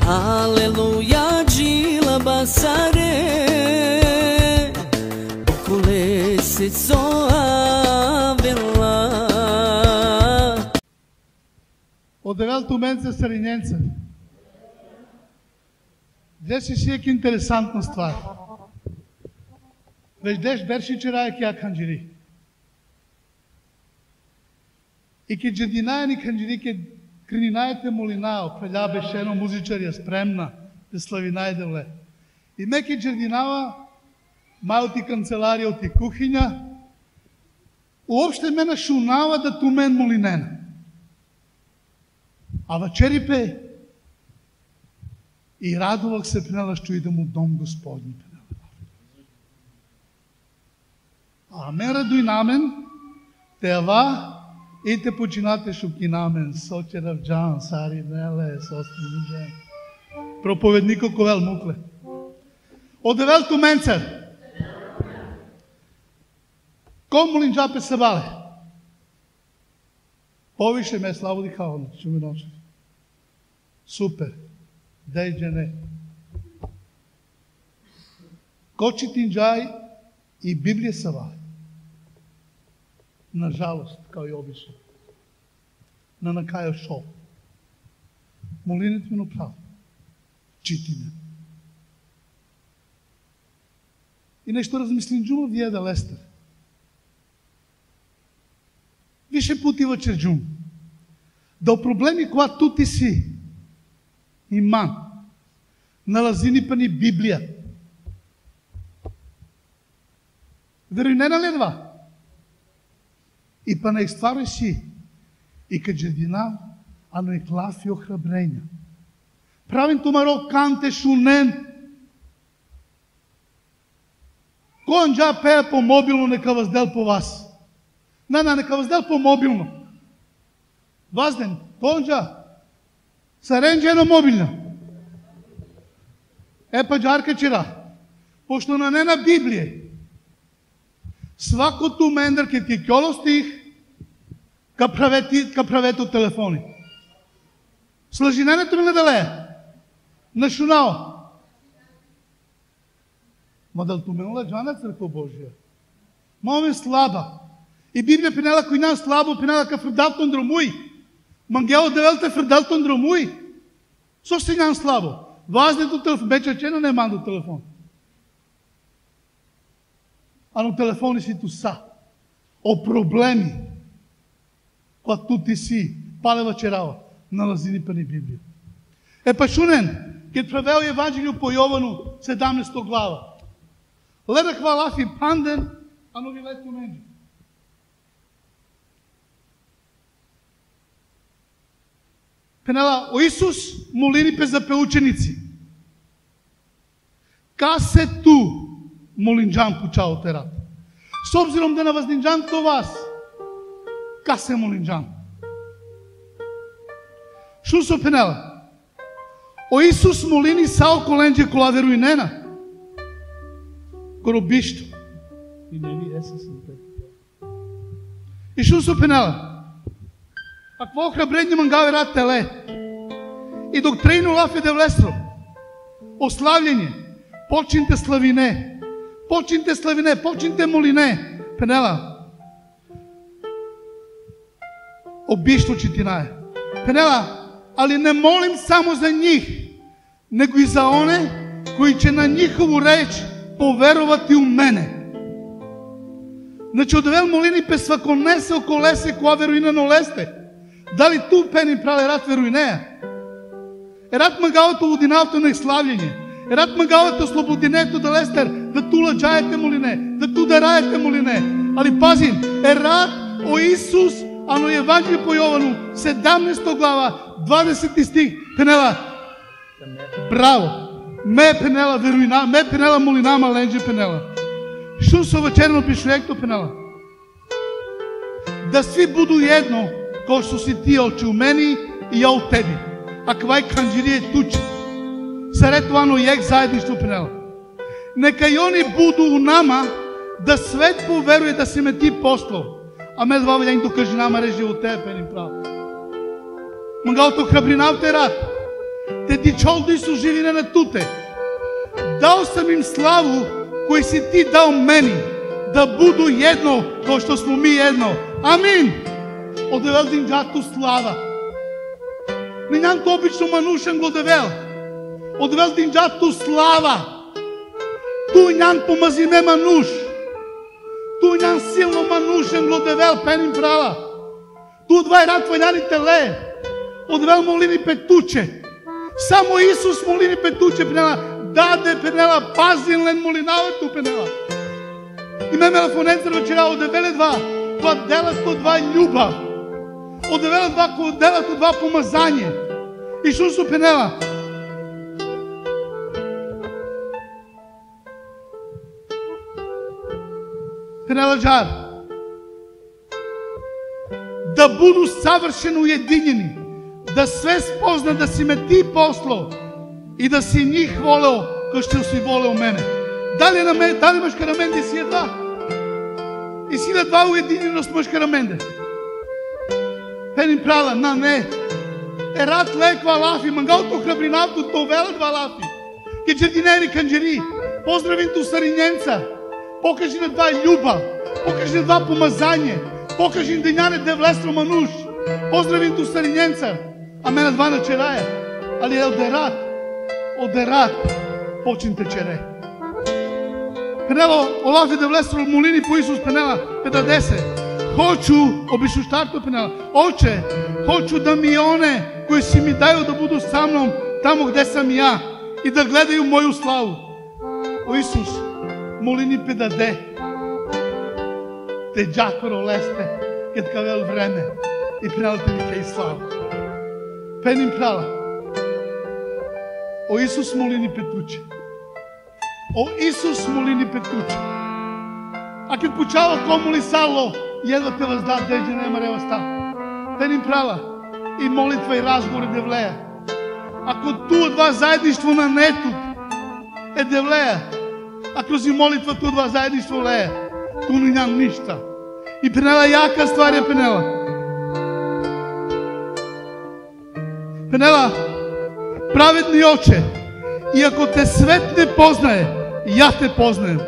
Алелуја джила басаре околесицо авела. Од девелто менце сариненце. Деше си ек интересантна ствар. Веќе деш бершичера е ке канџири. И ке джединајани канџири ке крининајте молинао, прелја беше едно музичарија спремна, да слави најдевле. И ме ке джединава, мајоти канцеларија оти кухиња, уопште ме нашунава да ту мен молинена. А вечерипе и радувах се пенела што идем у дом Господни пенела. А ме радуј намен, теава и те починате шуки намен, сочерав джан, сари неле, состини джан. Проповеднико ковел мукле. Од девелто менцер. Ком молин джапе се бале? Повише ме славоди хаоно, чуми ночев. Супер. Дај джене. Кочи тинджај и Библија се вали. Нажалост, као и обично. На накајо шо. Молинете ми направо. Читиме. И нешто размислим джума вие да лестер. Више пути во черджум. Да проблеми која тути си иман. Налазини па ни Библија. Веруј не наледва. И па не стварај си. И кај джедина, ано е клафи охрабрења. Правен тумаро канте шунен. Кој джа пее по мобилно, нека воздел по вас. Нека воздел по мобилно. Вазден, кој джа? Саренџа едно мобилно. Па джарка чира. Пошто на не на Библија. Свакото мендер ке ти кјолостих, ка правето телефони. Слажиненето ми наделе. Нашунао. Ма дал ту менула джана црква Божија. Маме слаба. И Библија пенела кој нам слабо, пенела ка фрдалтон дромуј. Мангело девелте фрдалтон дромуј. Со си нам слабо. Важнето телефон, бече чено не манду телефон. Ано телефони си ту са. О проблеми. Која ту ти си, палева черава, налазини па ни Библија. Па шунен, ке правео Евангелију по Јовану, 17 глава. Леда хвалафи панден, ано ви лето менџи. Пенела, о Исус молини пе за пеученици. Ка се ту молинджан пучао терат. С обзиром да на вознинджан то вас, ка се молинджан. Шу со пенела? О Исус молини сао коленđe кола верујнена. Коробишто. И не ви есесен пет. И шу со пенела? А кво охрабрење мангаве рад теле. И док трейну лафе де влестро. Ославлjeње. Починте славине. Починте славине. Починте молине. Пенела. Обишто читинае. Пенела, али не молим само за njih, него и за one кои ќе на njihову реч поверувати у мене. Значи, одевел молини пе сваконесе околесе која верујнено лесте. Дали ту пени прале рад верујнеја? Ерат магалото лудиналто на славлjeње. Ерат магалото слободинето да лестер, да ту ладжаете молине, да ту дараете молине. Али пазим, ерат о Исус, ано Евангелие по Јовану, 17 глава, 20 стих, пенела, браво, ме пенела верујна, ме пенела молинама ленџе пенела. Шо со вечерно пишуекто пенела? Да сви буду едно, кој што си ти очи у мени и ја у теби. А квај канџири е туче. Саретовано јек заедништво пенела. Нека и они буду у нама, да свет поверуе да си ме ти послов. А ме два веќе кажи нама ре живот тебе пеним право. Мангалото храбринав те рад. Те дичолдо Исус живи на туте. Дал сам им славу кој си ти дал мени, да буду едно, кој што смо ми едно. Амин. Одевел динџату слава. Не нјан то обично манушен го одевел. Одевел динџату слава. Ту нјан помазиме мануш. Ту нјан силно манушен го одевел пеним права. Ту два рад вајаните теле. Одевел молини петуче. Само Исус молини петуче пенела. Даде пенела пазилен молинавето пенела. И ме мелефоненцер вечера одевеле два. Тоа делато два љубав. Одевеле два делато два помазање. Исусу пенела. Пенела жар. Да буду савршено уединени. Да све спозна да си ме ти посло. И да си njih voleo kao što si voleo mene. Da li imaš karamende si je dva? I si da dva ujedinjenost imaš karamende. Penim prala, na ne. Erat lekva lafi, mangao to hrabrinavtu, to vela dva lafi. Che giardineri kanđeri, pozdravim tu starinjenca. Pokaži na dva ljubav, pokaži na dva pomazanje, pokaži da njane devlestro manuš. Pozdravim tu starinjenca, a mena dva na čeraja. Ali je oderat. Одерат починте чере. Пенело, олафе да влестро молини по Исус пенела 50. Хочу, обишу штарто пенела. Оче, хочу да ми оне кои си ми дају да буду са мном тамо где сам ја и да гледају моју славу. О Исус, молини 50. Те джакоро лесте, кед кавел време и пенела те ми кеј славу. Пеним прала. O Isus molini petuče. O Isus molini petuče. A kad počava komuli salo, jedva te vas da, deđe nema reva sta. Пеним права и молитва и разговор е девлея. Ако ту два заедништво на нету е девлея, а кроз и молитва ту два заедништво лея, ту не ням ништа. И пенела јака ствар е пенела. Пенела, праведни оче, и ако те свет не познае, ја те познаем.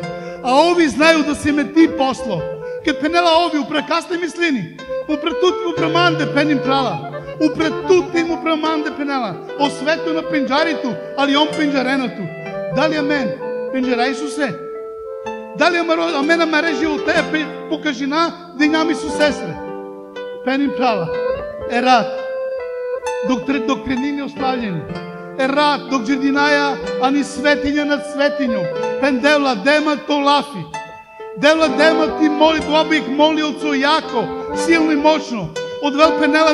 А ови знају да си ме ти посло. Кад пенела ови упрекасте мислини, упретути му преманде пеним права. Упретути му преманде пенела. Освето на пенџариту, али он пенџаренату. Дали амен? Пенџара Исусе? Дали амена ме режи от тея покажина да ням Исус сестре? Пеним права. Ерат. Доктринини оставljeni. Ерат, док джердинаја, ани светиња над светињом. Пендевла, дема то лафи. Девла, дема ти моли, това бих молил со јако, силно и мощно. Одвел пенела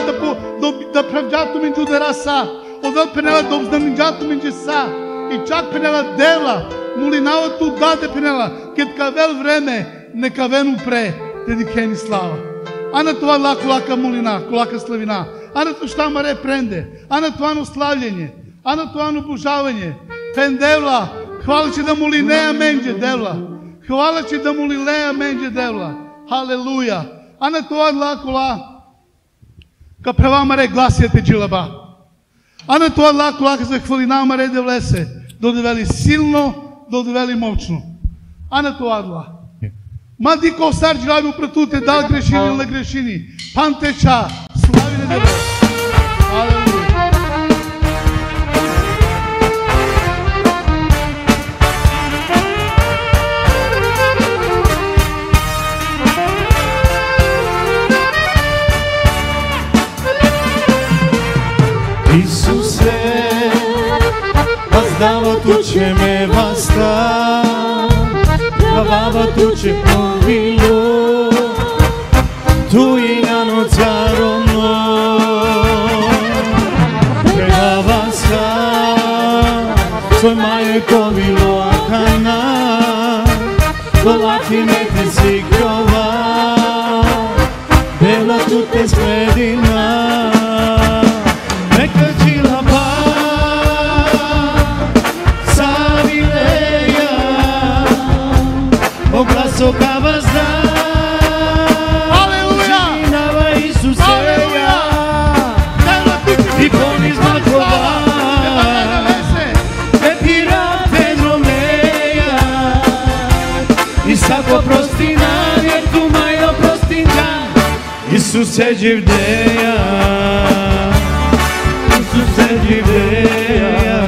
да правджато меѓу дераса. Одвел пенела да обзнамиđато меѓу са. И чак пенела девла, молинавато даде пенела, кед кавел време, нека вену пре, теди кени слава. А на това лака молина, колака славина. А на тоа šta маре пренде, а на тоа слављење, а на тоа обожавање. Пен девла, хвала че да моли неа менџе девла. Хвала че да моли леа менџе девла. Халелуја. А на тоа лакола, ка права маре гласијате джилаба. А на тоа лакола, ка захвалина маре девлесе, додевели силно, додевели мощно. А на тоа ла. Ма дико сар джилаби упратуте, дал грешини или грешини. Пантеча, слави на деве. Алелуја. Исусе, воздавато, че ме възста, прававато, че помило, ту и на ноцароно, прегаваса, свой мајко било акана, долати не те сикрова, белото те следина. Сока възда, Алелуја! Исусе, Алелуја! и понизна това, Исусе живдеја, Исусе живдеја.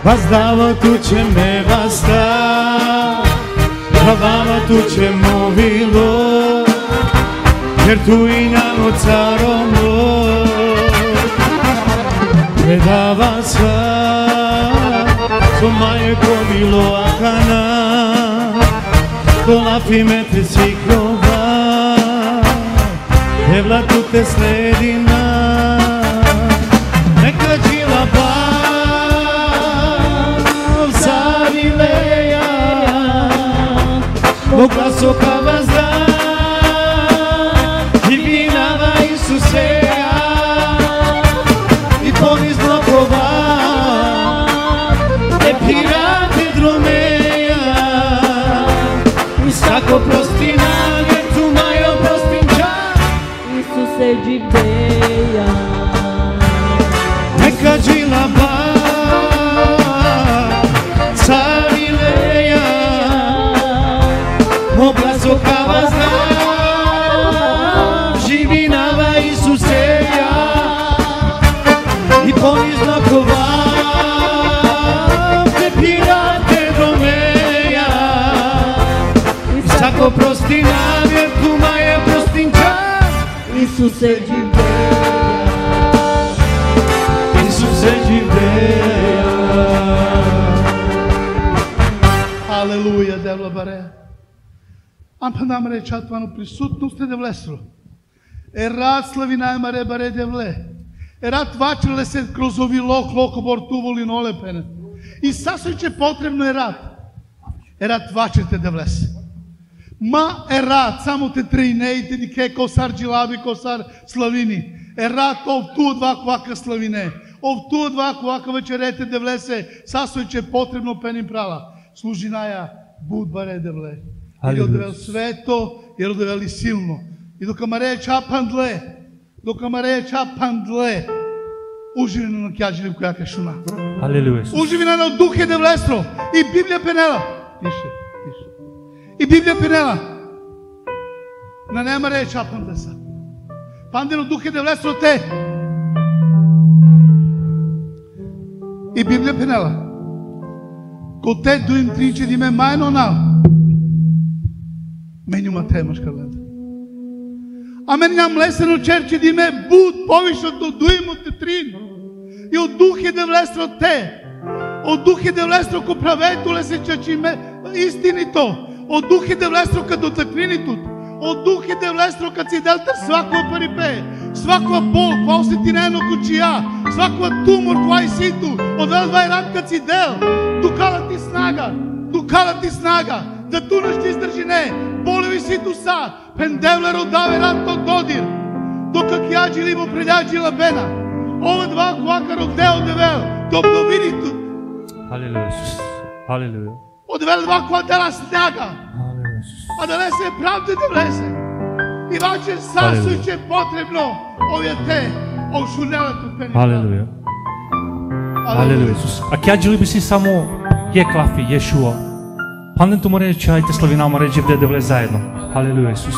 Vazdava tu će me basta, Vama tu će movilo, jer tu i njamo caromo, predava sva, so maje komilo akana, dolafi me te sikrova, evla tu te sledina, neka džila Mogla soka vazda, Divinava Isuseja, I ponizno kova, Te pirate dromeja, I svako prostina, jer tu majo prostinča, Isuse džibdeja. Neka džila ba, Mogla soka vazda, Živinava Isuseja, I ponizno kova, Te pirate dromeja, I svako prostina, jer kuma je prostinča, Isuse džibdeja. Isuse džibdeja. Алелуја, девла баре. Ампа намре чатвано присутност е девлесро. Ерат славина е маре баре девле. Ерат вачерле се кроз овило клоко бортуволи нолепене. И сасој че потребно ерат. Ерат вачерте девлес. Ма ерат само те трейнеите ди ке косар джилаби косар славини. Ерат овту два квака славине. Овту два квака вечерете девлесе сасој че потребно пеним прала. Служи наја буд баре девле. Или одевел свето, или одевел и силно. И дока мареја чапандле, уживина на кјаджили која ке шуна. Алелуја. Уживина на духе девлестро. И Библија пенела. Пише. И Библија пенела. На не мареја чапандле са. Пандено духе девлестро те. И Библија пенела. Ко те дуим тринче ди ме мајно нал. Менјума темаш калета. А мен ням лесено черче ди ме буд повишот до дуимот те трин. И од духе да влестро те. Од духе да влестро ко праветуле се чачи ме истинито. Од духе да влестро ка дотаквинитут. Од духе да влестро ка си делтер свакова парипе. Свакова бол, ква осетинено кучија. Свакова тумор, ква и ситу. Од велва рад ка си дел. Дукала ти снага. Да тунаш ти издржине. Болеви ситу са. Пендевлеро даве ранто додир. Дока кјаджили му предјаджила бена. Ова два квакаро део девел. Добновиниту. Алелуја. Алелуја. Одвел два квадела снага. А да не се правде да влезе. И ваче сасој че потребно. Овие те. Ошунелето пени. Алелуја. Алелуја, Исус. А кјаджили би си само Јеклафи, Јешуа. Панден му рече, ајте славина му рече да влезе заедно. Алелуја, Исус.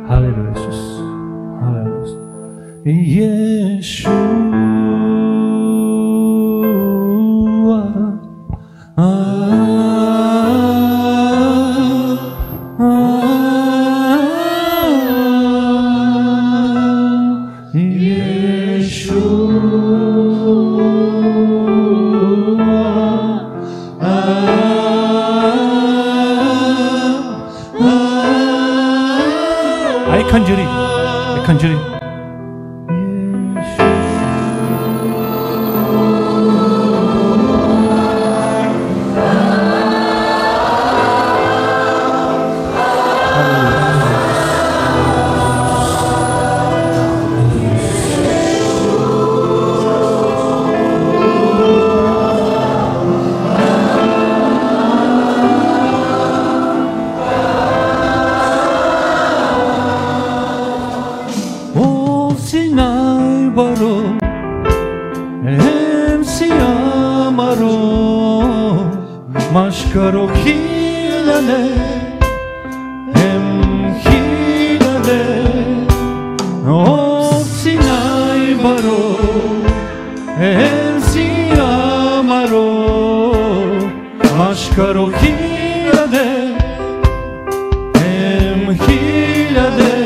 Алелуја, Исус. Алелуја. Јешуа. 간절히 baro em si amaro maskaro hilane em hilane o sinai baro em si amaro maskaro hilane em hilane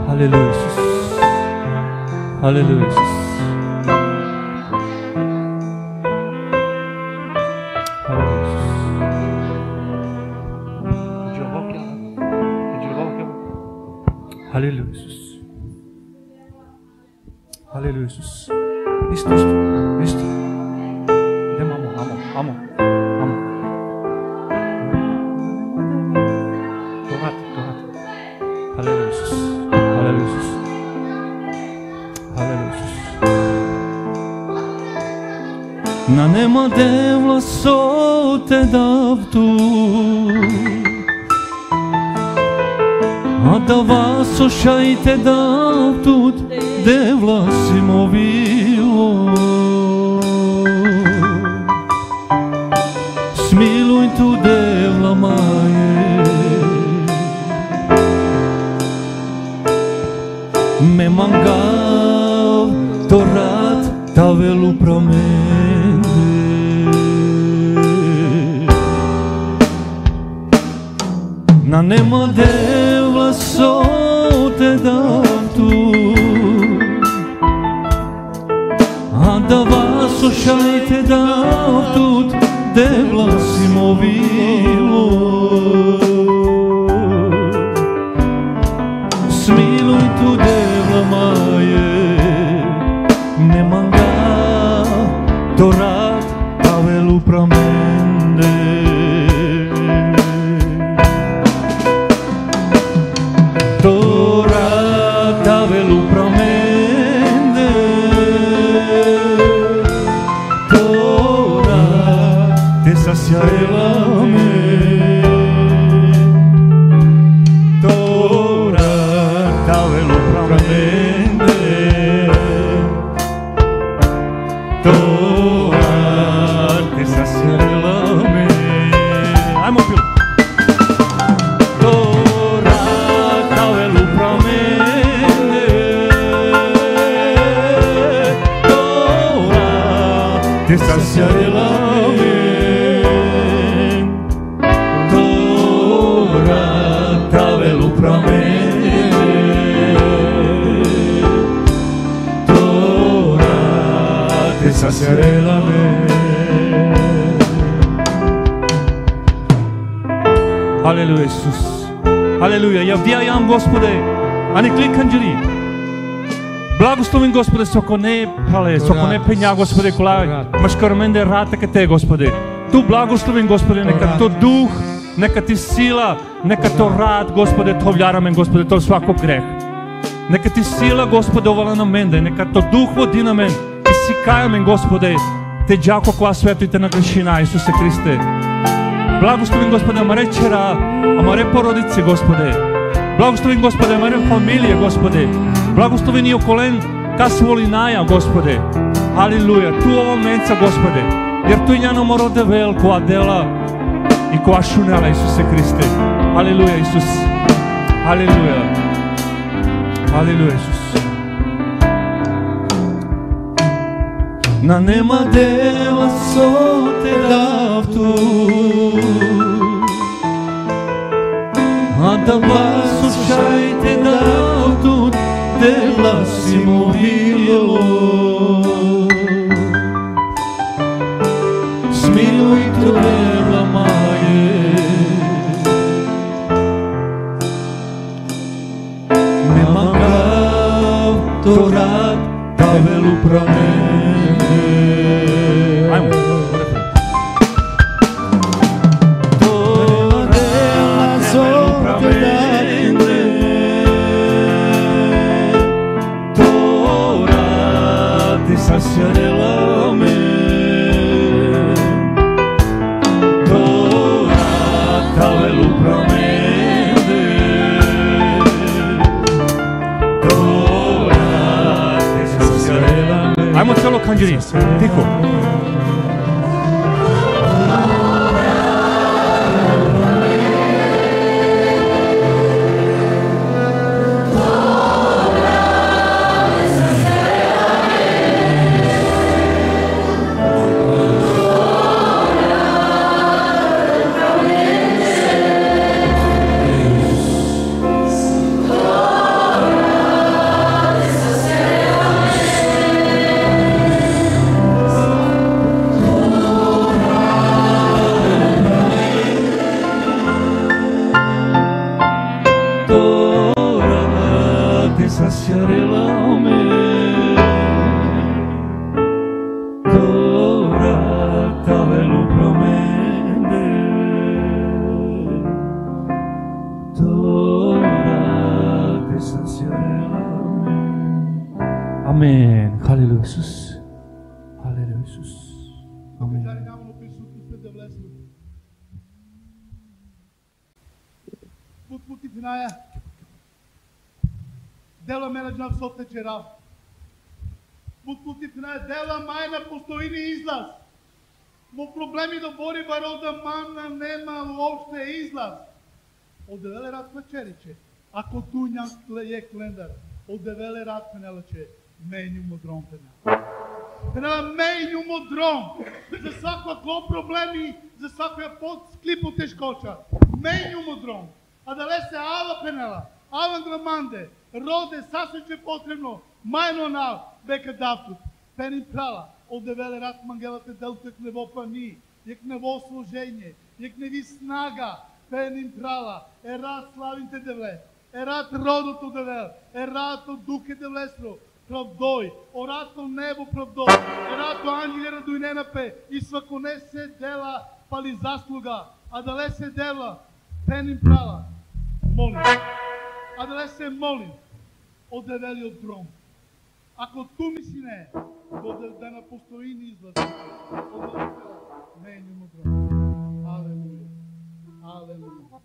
Halleluja Jesus. Halleluja Jesus. Halleluja Jesus. Halleluja Jesus. Halleluja Jesus. Isto. Idemo, amo. Halleluja Jesus. Na nема devla so te davtu a da vas ošajte davtut devla si movilo smiluj tu devla maje me mangav to rat tavelu promen na nema devla so te davtu a da vas ošajte davtut devla si movilo smiluj tu devla maje ne manga to rat tavelu promende to rat tavelu promende to rat te saciarela me to rat tavelu promende to rat te saciarela me ai mo filho te saciarela Tora tavelu promene Tora te saciarela Халелуја, Исус. Халелуја. Ја вјајам, Господе, а не кликанџери. Благословен, Господе, соко не пале, соко не пења, Господе, кола машкарменде рата ке те, Господе. Ту благословен, Господе, нека то дух, нека ти сила, нека то рад, Господе, то вјарамен, Господе, то свако грех. Нека ти сила, Господе, овала на менде, нека то дух води на мен, и си кајамен, Господе, те джако која светите на грешина, Исусе Христе. Благословен, Господе, амаре чера, амаре породице, Господе. Благословен, Господе, амаре фамилија, Господе. Благословен и околен касволинаја, Господе. Алилуја, ту ово менца, Господе. Јер тој њано моро девел која дела и која шунела, Исусе Христе. Алилуја, Исус. Алилуја. Алилуја, Исус. На нема дела со те давту, а да послушајте давту, дела си му било. Смилуј дела маје, нема гав то рад, тавелу пране. Ajmo celo kanđeri, tiho. Amen. Halleluja, Isus. Halleluja, Isus. Amen. Put finaja. Dela mena de nove solte geral. Put finaja dela majna postoji izlaz. Mo problemi do bori baroda mana nema uopšte izlaz. Odevele rad večeriće. Ako tu je kalendar, odevele rad penelaće. Menju modrom penela. Penela menju modrom. Za svako problemi, za svako sklipu teškoća. Menju modrom. A da le se ala penela, alan gramande, rode sasvim je potrebno, majno nav, beka daftut, penim prala, odevele rat mangelate deltu jek nevo pani, jek nevo složenje, jek nevi snaga, penim prala, erat slavim te devle, erat rodot odevel, erat od duke devlestro, pravdoj, orato nebo pravdoj, erato anđelera dujnenape, i svako ne se dela pali zasluga, a da le se dela, penim prala, molim, a da le se molim, odeveli od drom. Ako tu mi si ne, da na postojini izlazi, menjamo drom. Aleluja, aleluja.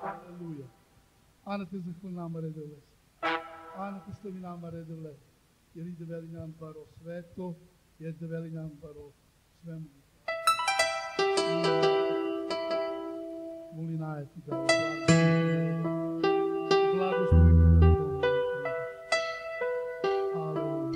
Aleluja. Ana te zahvalnama redovles. Ana te stavinama redovles. Jer ide veli nam baro sveto, jer ide veli nam baro svemu. Molinaje ti da blagoslovi ti da dom. Aleluja.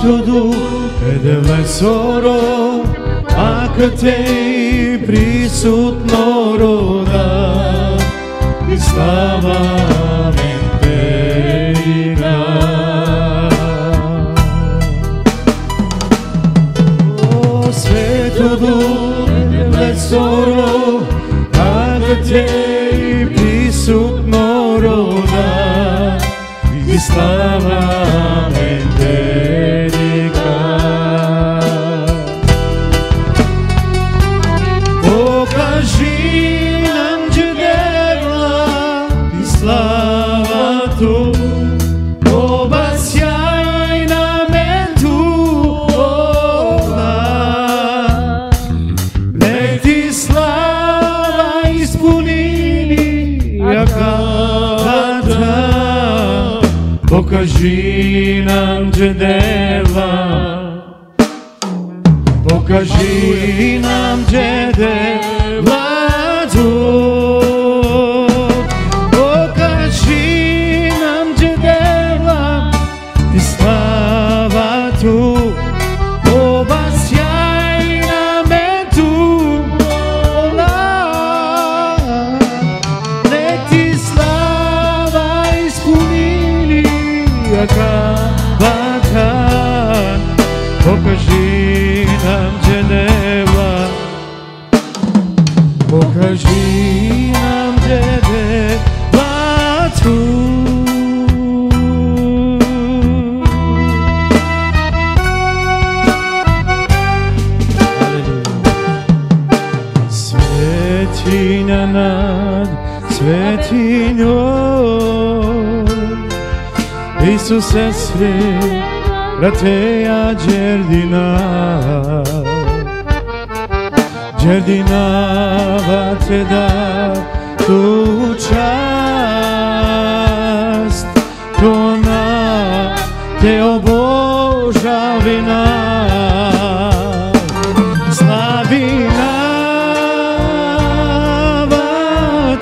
Svetu Duh, Edele Soro, Ako Te prisutno roda, I slava Amen Tega. O Svetu Duh, Edele Soro, Ako Te prisutno roda, I slava Amen Tega. Покажи нам чудеса и славу, обасяй нам эту область. Нек Ти слава исполнили яката. Покажи нам чудеса. Покажи нам чудесу, покажи нам чудеса и славу, обасяй нам эту область. Нек Ти слава исполнили яката. Покажи нам Женева, покажи нам Женеву. Светиня над светиньой, Исусе свет, Rateja Đerdina, Đerdinava Te da tu čast, to ona Te obožavina, slavinava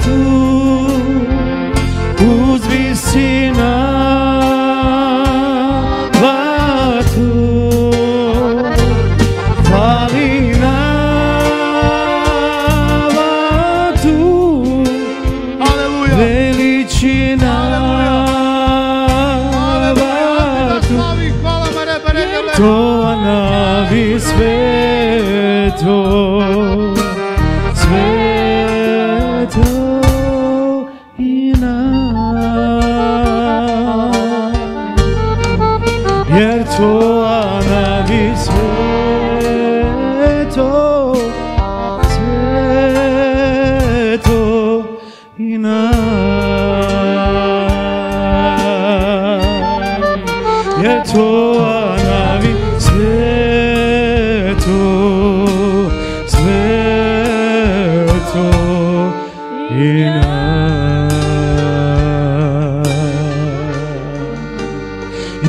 tu uzvisina. To navi sveto, sveto I nam, jer to navi sveto, sveto I nam, jer to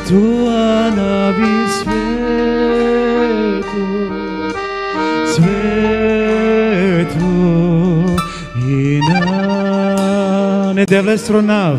Tua navi svetu, svetu I nam. Nedevle stronav.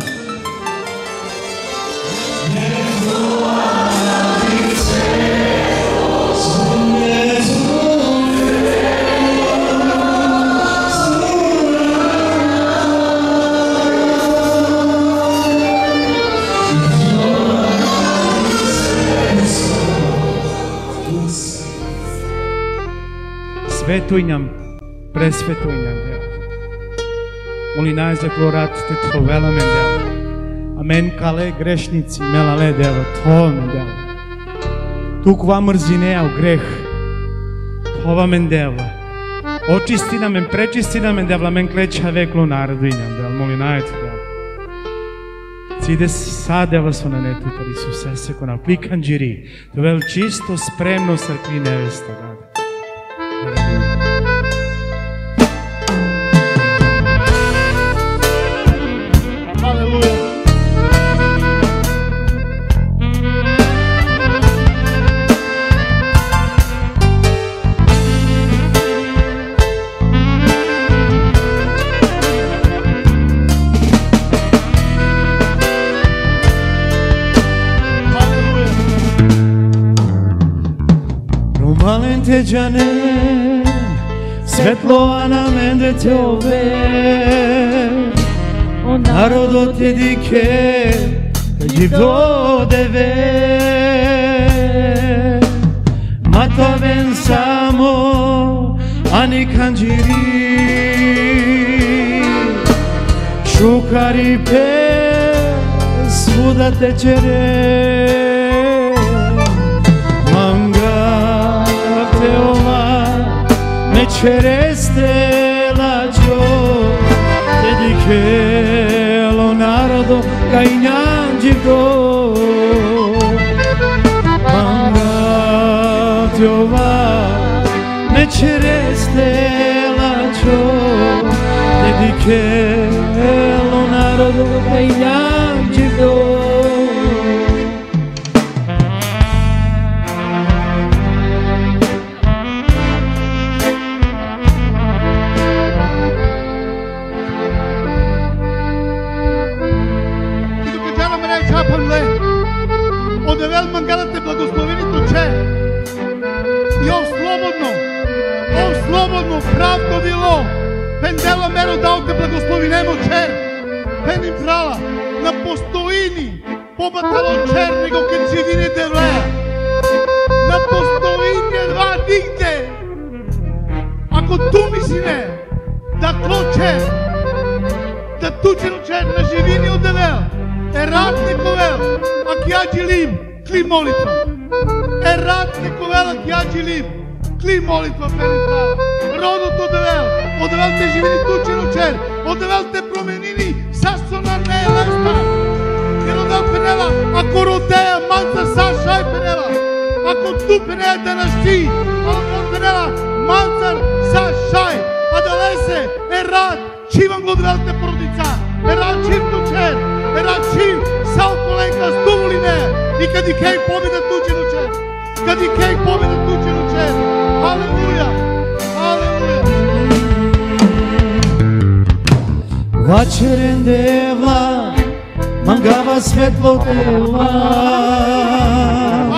Светујнам, пресветујнам Дев. Молинај за глорат Те Твојела мен Дев. Амен кале грешници, мелале Дева, Тоа мен Дев. Туква мрзинеа у грех, Това мен Дева. Очисти на мен, пречисти на мен Девла, мен клеча векло нарадујнам Дев. Молинај Те Дев. Циде са Дева со на нетута Исусе се кона пликанџири. Довел чисто, спремно сркви невеста Даде. те джанем, светло на мен дете ове, народот те дике, кајив додеве, матовен само, ани канџири, шукари пе, свуда течере, мангав те ова, мечересте лачо, те дикело народо, кај њанџивдо, мангав те ова, мечересте лачо, te dikelo narodu kај њанџивдо. Одевел мангала те благословението, че и слободно правдо било, пендела меро дал те благословинемо чер, пеним прала, на постоини, побатало чер, него кен живини девлея, на постоини едва нигде, ако ту мисине, да клочер, да тучено чер, на живини одевел, рад нековел, а кјаđи лим, кли молитва. Рад нековел, а кјаđи лим, кли молитва, пени права. Родот одевел те живини тучено чер, одевел те променини, сасона не е леста. Jer odel penela, ako rodeja manca sašaj penela, ako tu penela da našti, odel penela, mancar sašaj, a da lese, rad, čivam odvel te porodica, rad čim tučer, rad čim, sal kolenka stuvuline, i kad i kej pobjeda tučenu čer, kad i kej pobjeda tučenu čer, aleluja, aleluja. Večeren devla, mangava svetlo tela,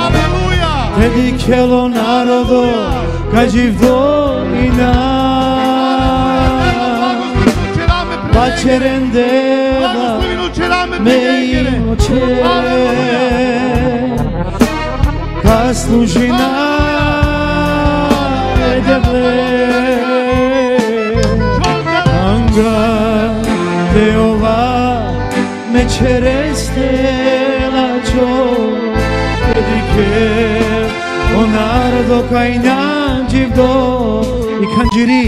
Aleluja, te dikelo narodo, кајđив долина. Večeren devla, me imoče, ka služi na devle, anga te ova mečereste lačo, dedike o narodo kај њанџивдо i kanџири.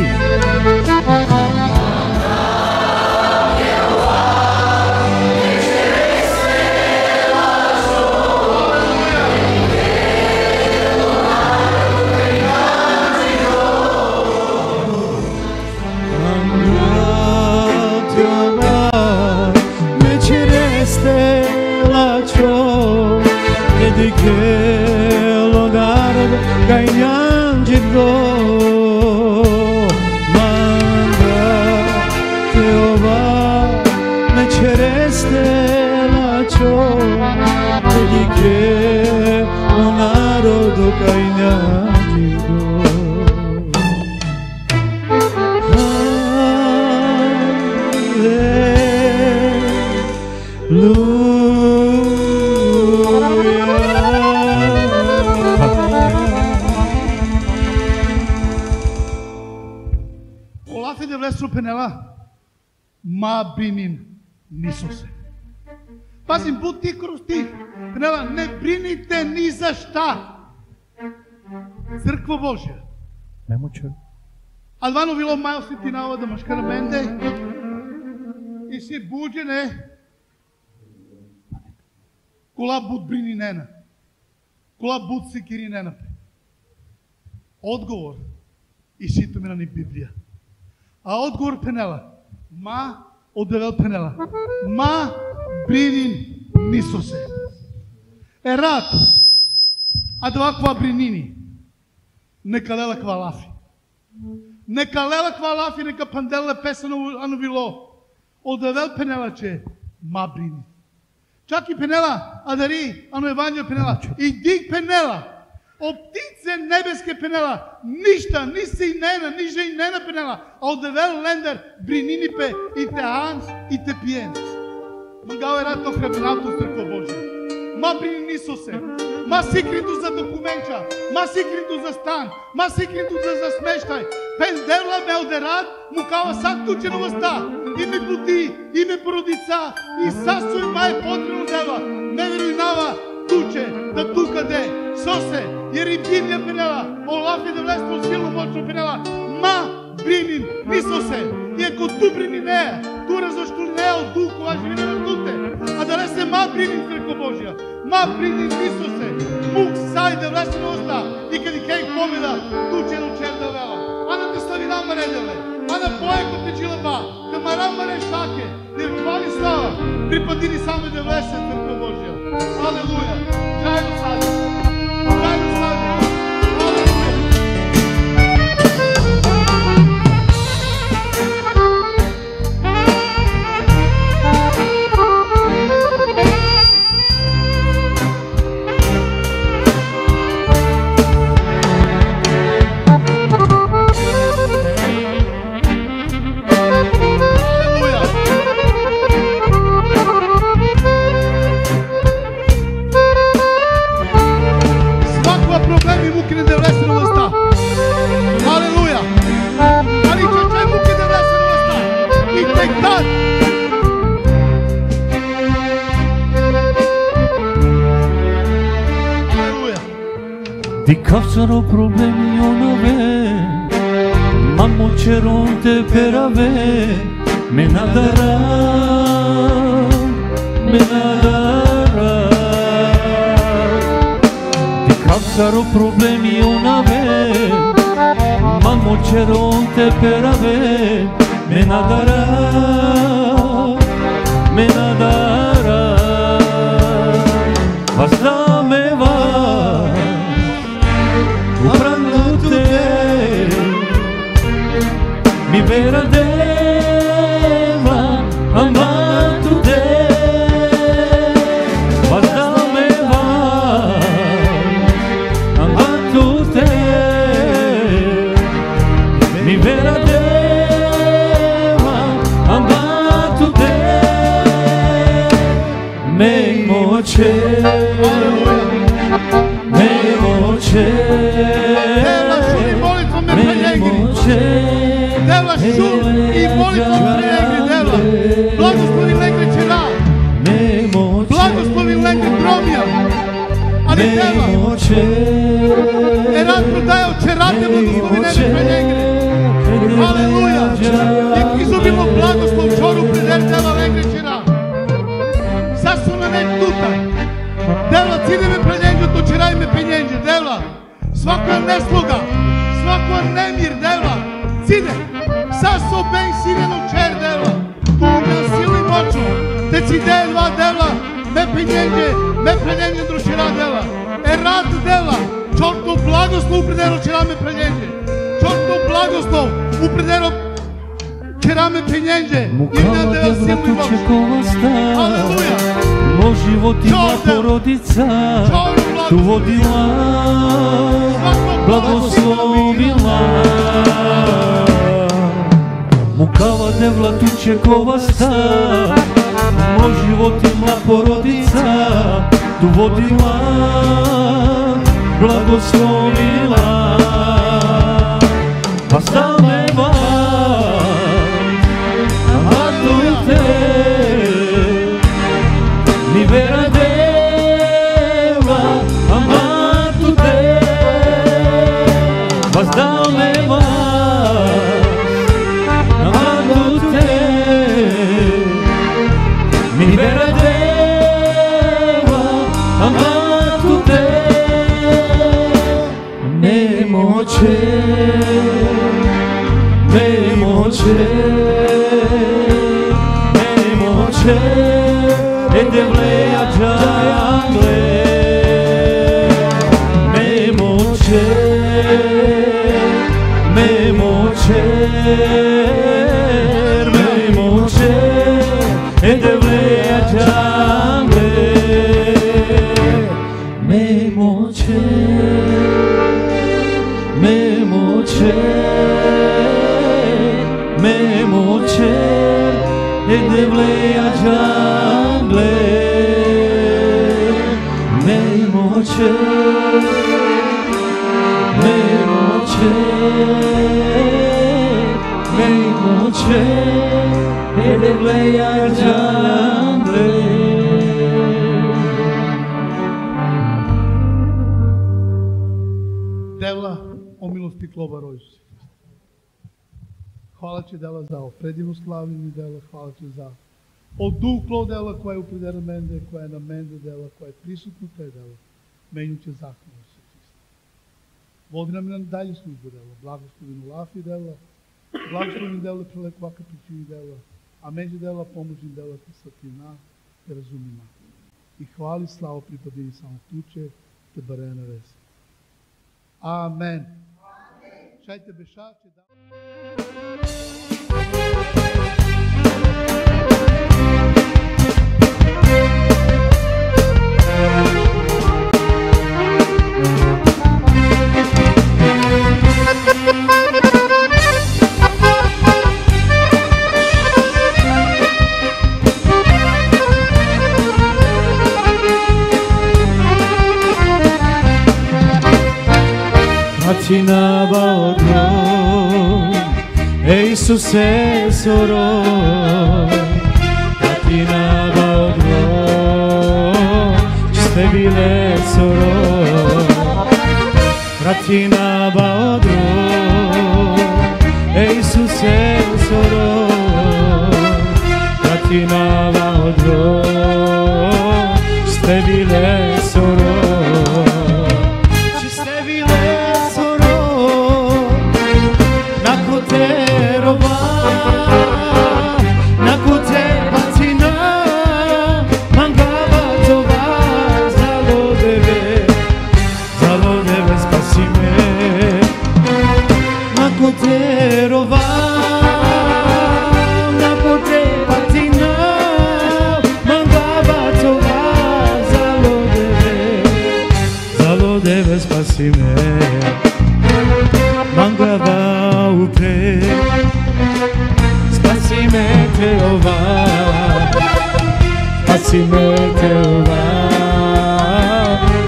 Dedikelo narodu kај њанџивдо, manga te ova mečereste lačo, dedikelo narodu kај њанџивдо. Penela, ma brinin nisu se. Pazim, bud ti kroz tih. Penela, ne brinite ni za šta. Crkva Božja. Memoče. Alvano bilo malo si ti navada maškara mende i si buđene kula bud brini nena. Kula bud si kiri nena. Odgovor i sito mi na ni Biblija. A odgovor penela, ma odevел penela, ma brinin nisu se. Рад, а два ква бринини, нека лела ква лафи. Нека лела ква лафи, нека панделе песано ано било. Одевел пенела че ма брини. Чак и пенела, а дари ано евангел пенела. И диг пенела, о птице се небеске пенела, ништа, ни сејнена, ни жејнена пенела, а одевел лендер, брининипе и те анс и те пиенц. Мангал е рад храбеналто црква Божија. Ма брини Исусе, ма секрето за документча, ма секрето за стан, ма секрето за смештај. Пендерла ме одерат, му кава сад туче новоста, и ме бути, и ме породица, и сасој мај потребно дева, не верујнава туче, да тукаде, сосе, jer i Biblija penela, Олафе да влезе силно мощно пенела, ма бринин Исусе, и ако ту брини неја, тура зашто неја од духова живина на туте, а да не се ма бринин црква Божја, ма бринин Исусе, мук сај да влезе на уста, и кади хеј победа, туче до черда вела, а на те слави нам редеве, а на поеко те джилаба, да марам решаке, да хвали слава, припадини само да влезе црква Божја. Алелуја, заедно сади, заедно сади. Di caussero problemi una vez, ma moceronte per ave, me nadarà, me nadarà. Di caussero problemi una vez, ma moceronte per ave, me nadarà, me nadarà. Basta me va. Mi vera deva amato te, basta me va amato te. Mi vera deva amato te. Me moche, me moche, me moche. Dela šur i molitvom prijegli dela. Blagoslovi legli čera. Blagoslovi legli gromija. Ali dela. Erad prodajo čerate blagoslovi nebe prijegli. Aleluja. Izobilno blagoslov čoru prider dela legli čera. Zašto na ne tutaj? Dela cideme prijegli to čera ime penjenje. Dela. Svaka nesloga. Svaka nemir dela. Cide. Sasso ben sireno cer dela, tu na silu i moću, te ci delva dela, me penjenje drušira dela, rad dela, čorto blagoslov u predero čera me penjenje, čorto blagoslov u predero čera me penjenje, i na dela silu i moću. Aleluja. Moj život ima porodica, tu vodila, blagoslovila. Mukava devla tuče kovasta, moj život ima porodica, tu vodila, blagoslovila. Pa sta me amato te, mi vera deva amato te. Pa sta me mi vera deva amato te. Me moće, e devleja džajangle. Me moće, e devleja džajangle. Me moće. devleja džangle, nemoće, nemoće, nemoće, devleja džangle. Дела, омилости клоба Ройсуси. Хвала Ти, Дела, за опредино славени Дела, хвала Ти за одукло Дела, која е упредена менде, која е на менде Дела, која е присутно Те Дела. Менju Ти захвала се Христа. Води нам на дали служба Дела, благослови Лафи Дела, благослови Дела, прелекувака причини Дела, а меѓу Дела поможи Дела Ти сатина, Те разумима. И хвали слава припадини само Туче, Те баре на веса. Амен. Шајте бешаче да. Patina baodro, Isuse soro. Patina baodro, čiste bile soro. Patina baodro, Isuse soro. Patina baodro, čiste bile soro. Spasime Teova,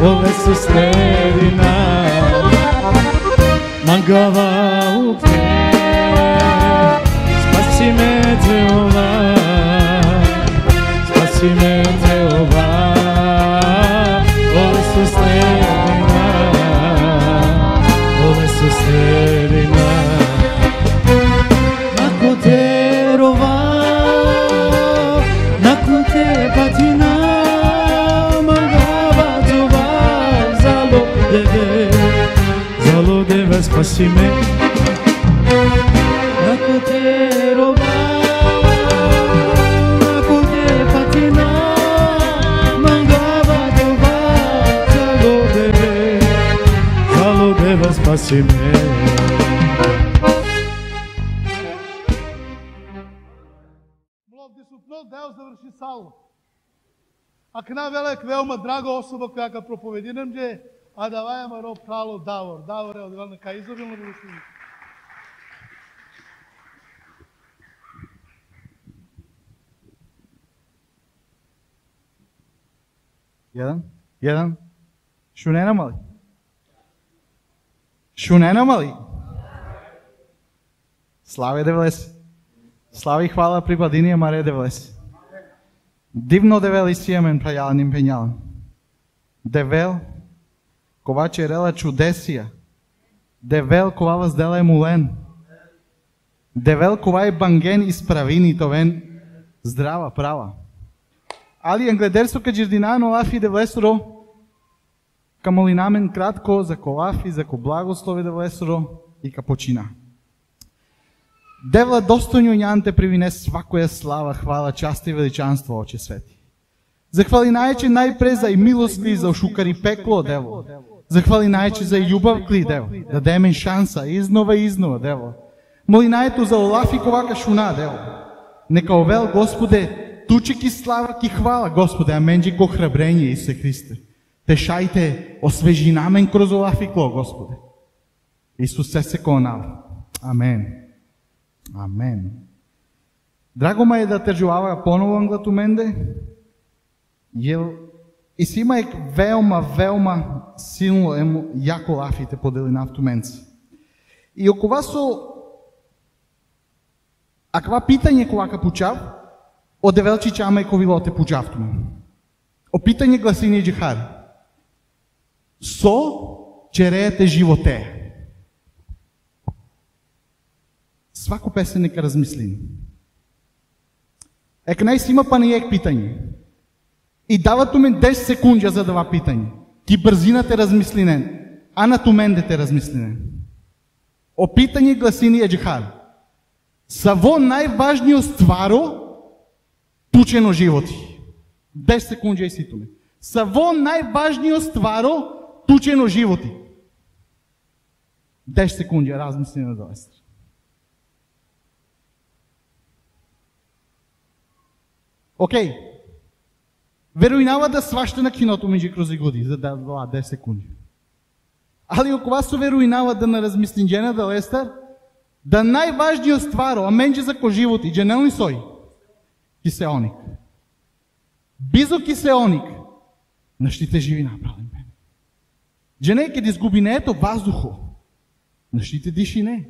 ove su sledina, mangava upe. Spasime Teova, spasime Teova, ove su sledina, ove su sledina. Nako te rova, patina mangava tova, zalo deve spasi me. Ako te rova, ako te patina mangava tova, zalo deve spasi me. Дел заврши Сало. А к нам велик веома драга особа која га проповединам же, а давајама роб кралов Давор. Давор е одвелна кај изобилно благословение. Jedan. Šo ne namali? Славе девлес. Слава и хвала припадиния Маре девлес. Дивно девел и сиемен прајалним пењален. Девел, кова че рела чудесија. Девел, кова воздела е мулен. Девел, кова е банген исправини товен. Здрава, права. Али енгледерсо ка джирдинано лафи девлесоро. Ка молинамен кратко за колафи, за ко благослови девлесоро и ка почина. Девла достојно њан те привине свакоја слава, хвала, част и величанство, Оче свети. Захвали најче најпре за и милост за ошукари пекло, Дево. Захвали најче за љубав кли, Дево. Да демен шанса изнова и изнова, Дево. Моли најето за олафи ковака шуна, Дево. Нека овел, Господе, туче ки слава ки хвала, Господе, аменџи ко храбрење, Исусе Христе. Тешајте, освежи намен кроз олафи кло, Господе. Исусе се конал. Амен. Амен. Драго ме е да те жувава поново англатуменде, и си има велма силно јако лафите подели на автуменца. И окова аква питање кога пучав, оде велчи чама и ковилоте пучавтуме. О питање гласини джихари. Со череете животе. Свако песен нека размислини. Ека најси има па не ек питање. И дават умен 10 секунди за това питање. Ки брзина те размислинен, а на туменде те размислинен. О питање гласини джихари. Саво најважниот стваро тучено животи. 10 секунди и ситуме. Саво најважниот стваро тучено животи. 10 секунди размисли на доестр. Океј. Веројнава да сваште на киното меѓу кроз годи за 10 секунди. Али окова со веројнава да на размислинџена да лестар, да најважниот стваро, а менџе за ко животи, дженелни сој, киселник. Бизо киселник, наштите живи направен бе. Джене ке да изгуби неето ваздухо, наштите диши не.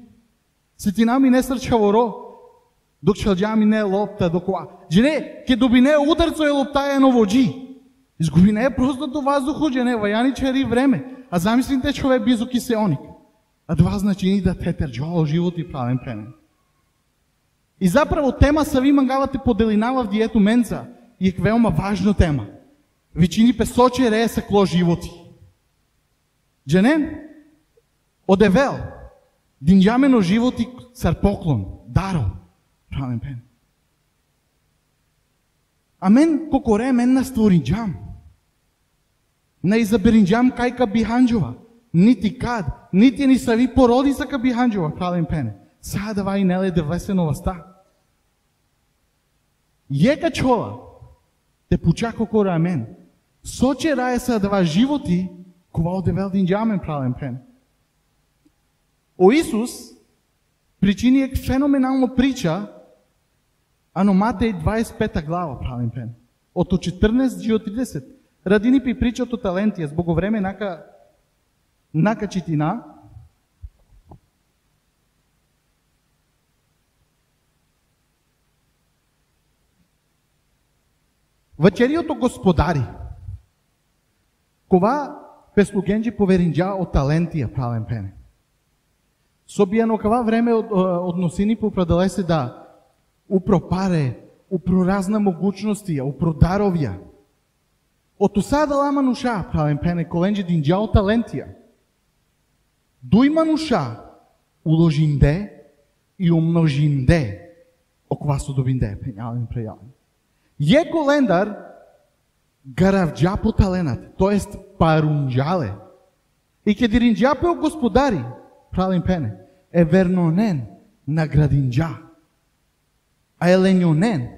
Сетина ми не срчаво ро, док чалджа ми не лопта, докова. Джене ке доби не ударцо е лоптаја на воджи. Изгуби не простото ваздухо, джене, вајани чери време. А замислите човек бизо киселник. А два значини да тетер джоало живот и правен пенен. И заправо тема са ви мангавате поделинава в диету менца и е велма важна тема. Вичини песоче рее са кло животи. Дженен, одевел, динджамено животи цар поклон, даро, правен пенен. А мен кокоре мен на створинджам. На изаберинджам кајка биханджова. Нити кад, нити ни са ви породи за кабиханджова, правен пене. Сега да вај неле да влесе новоста. Јека чола, те пучако кора мен. Соче рае са да ва животи, кова одевел динджамен, правен пене. О Исус, причини е феноменално прича, ано Матеј 25 глава, правен пене. Ото 14 до 30. Радини пи причат о талентија, збого време нака читина. Вечериото господари, кова песлугенджи поверинджа о талентија, правен пене. Собијано кава време односини попраделе се да упропаре, упроразна могучностија, упродаровја. Ото сада лама нуша, правен пене, коленджи динджа о талентија. Дујма нуша, уложинде и умножинде, окова со добинде, пењален прејален. Је колендар гаравджа по таленат, тоест парунджале. И ке диринджапе о господари, правен пене, е вернонен наградинджа, а е ленјонен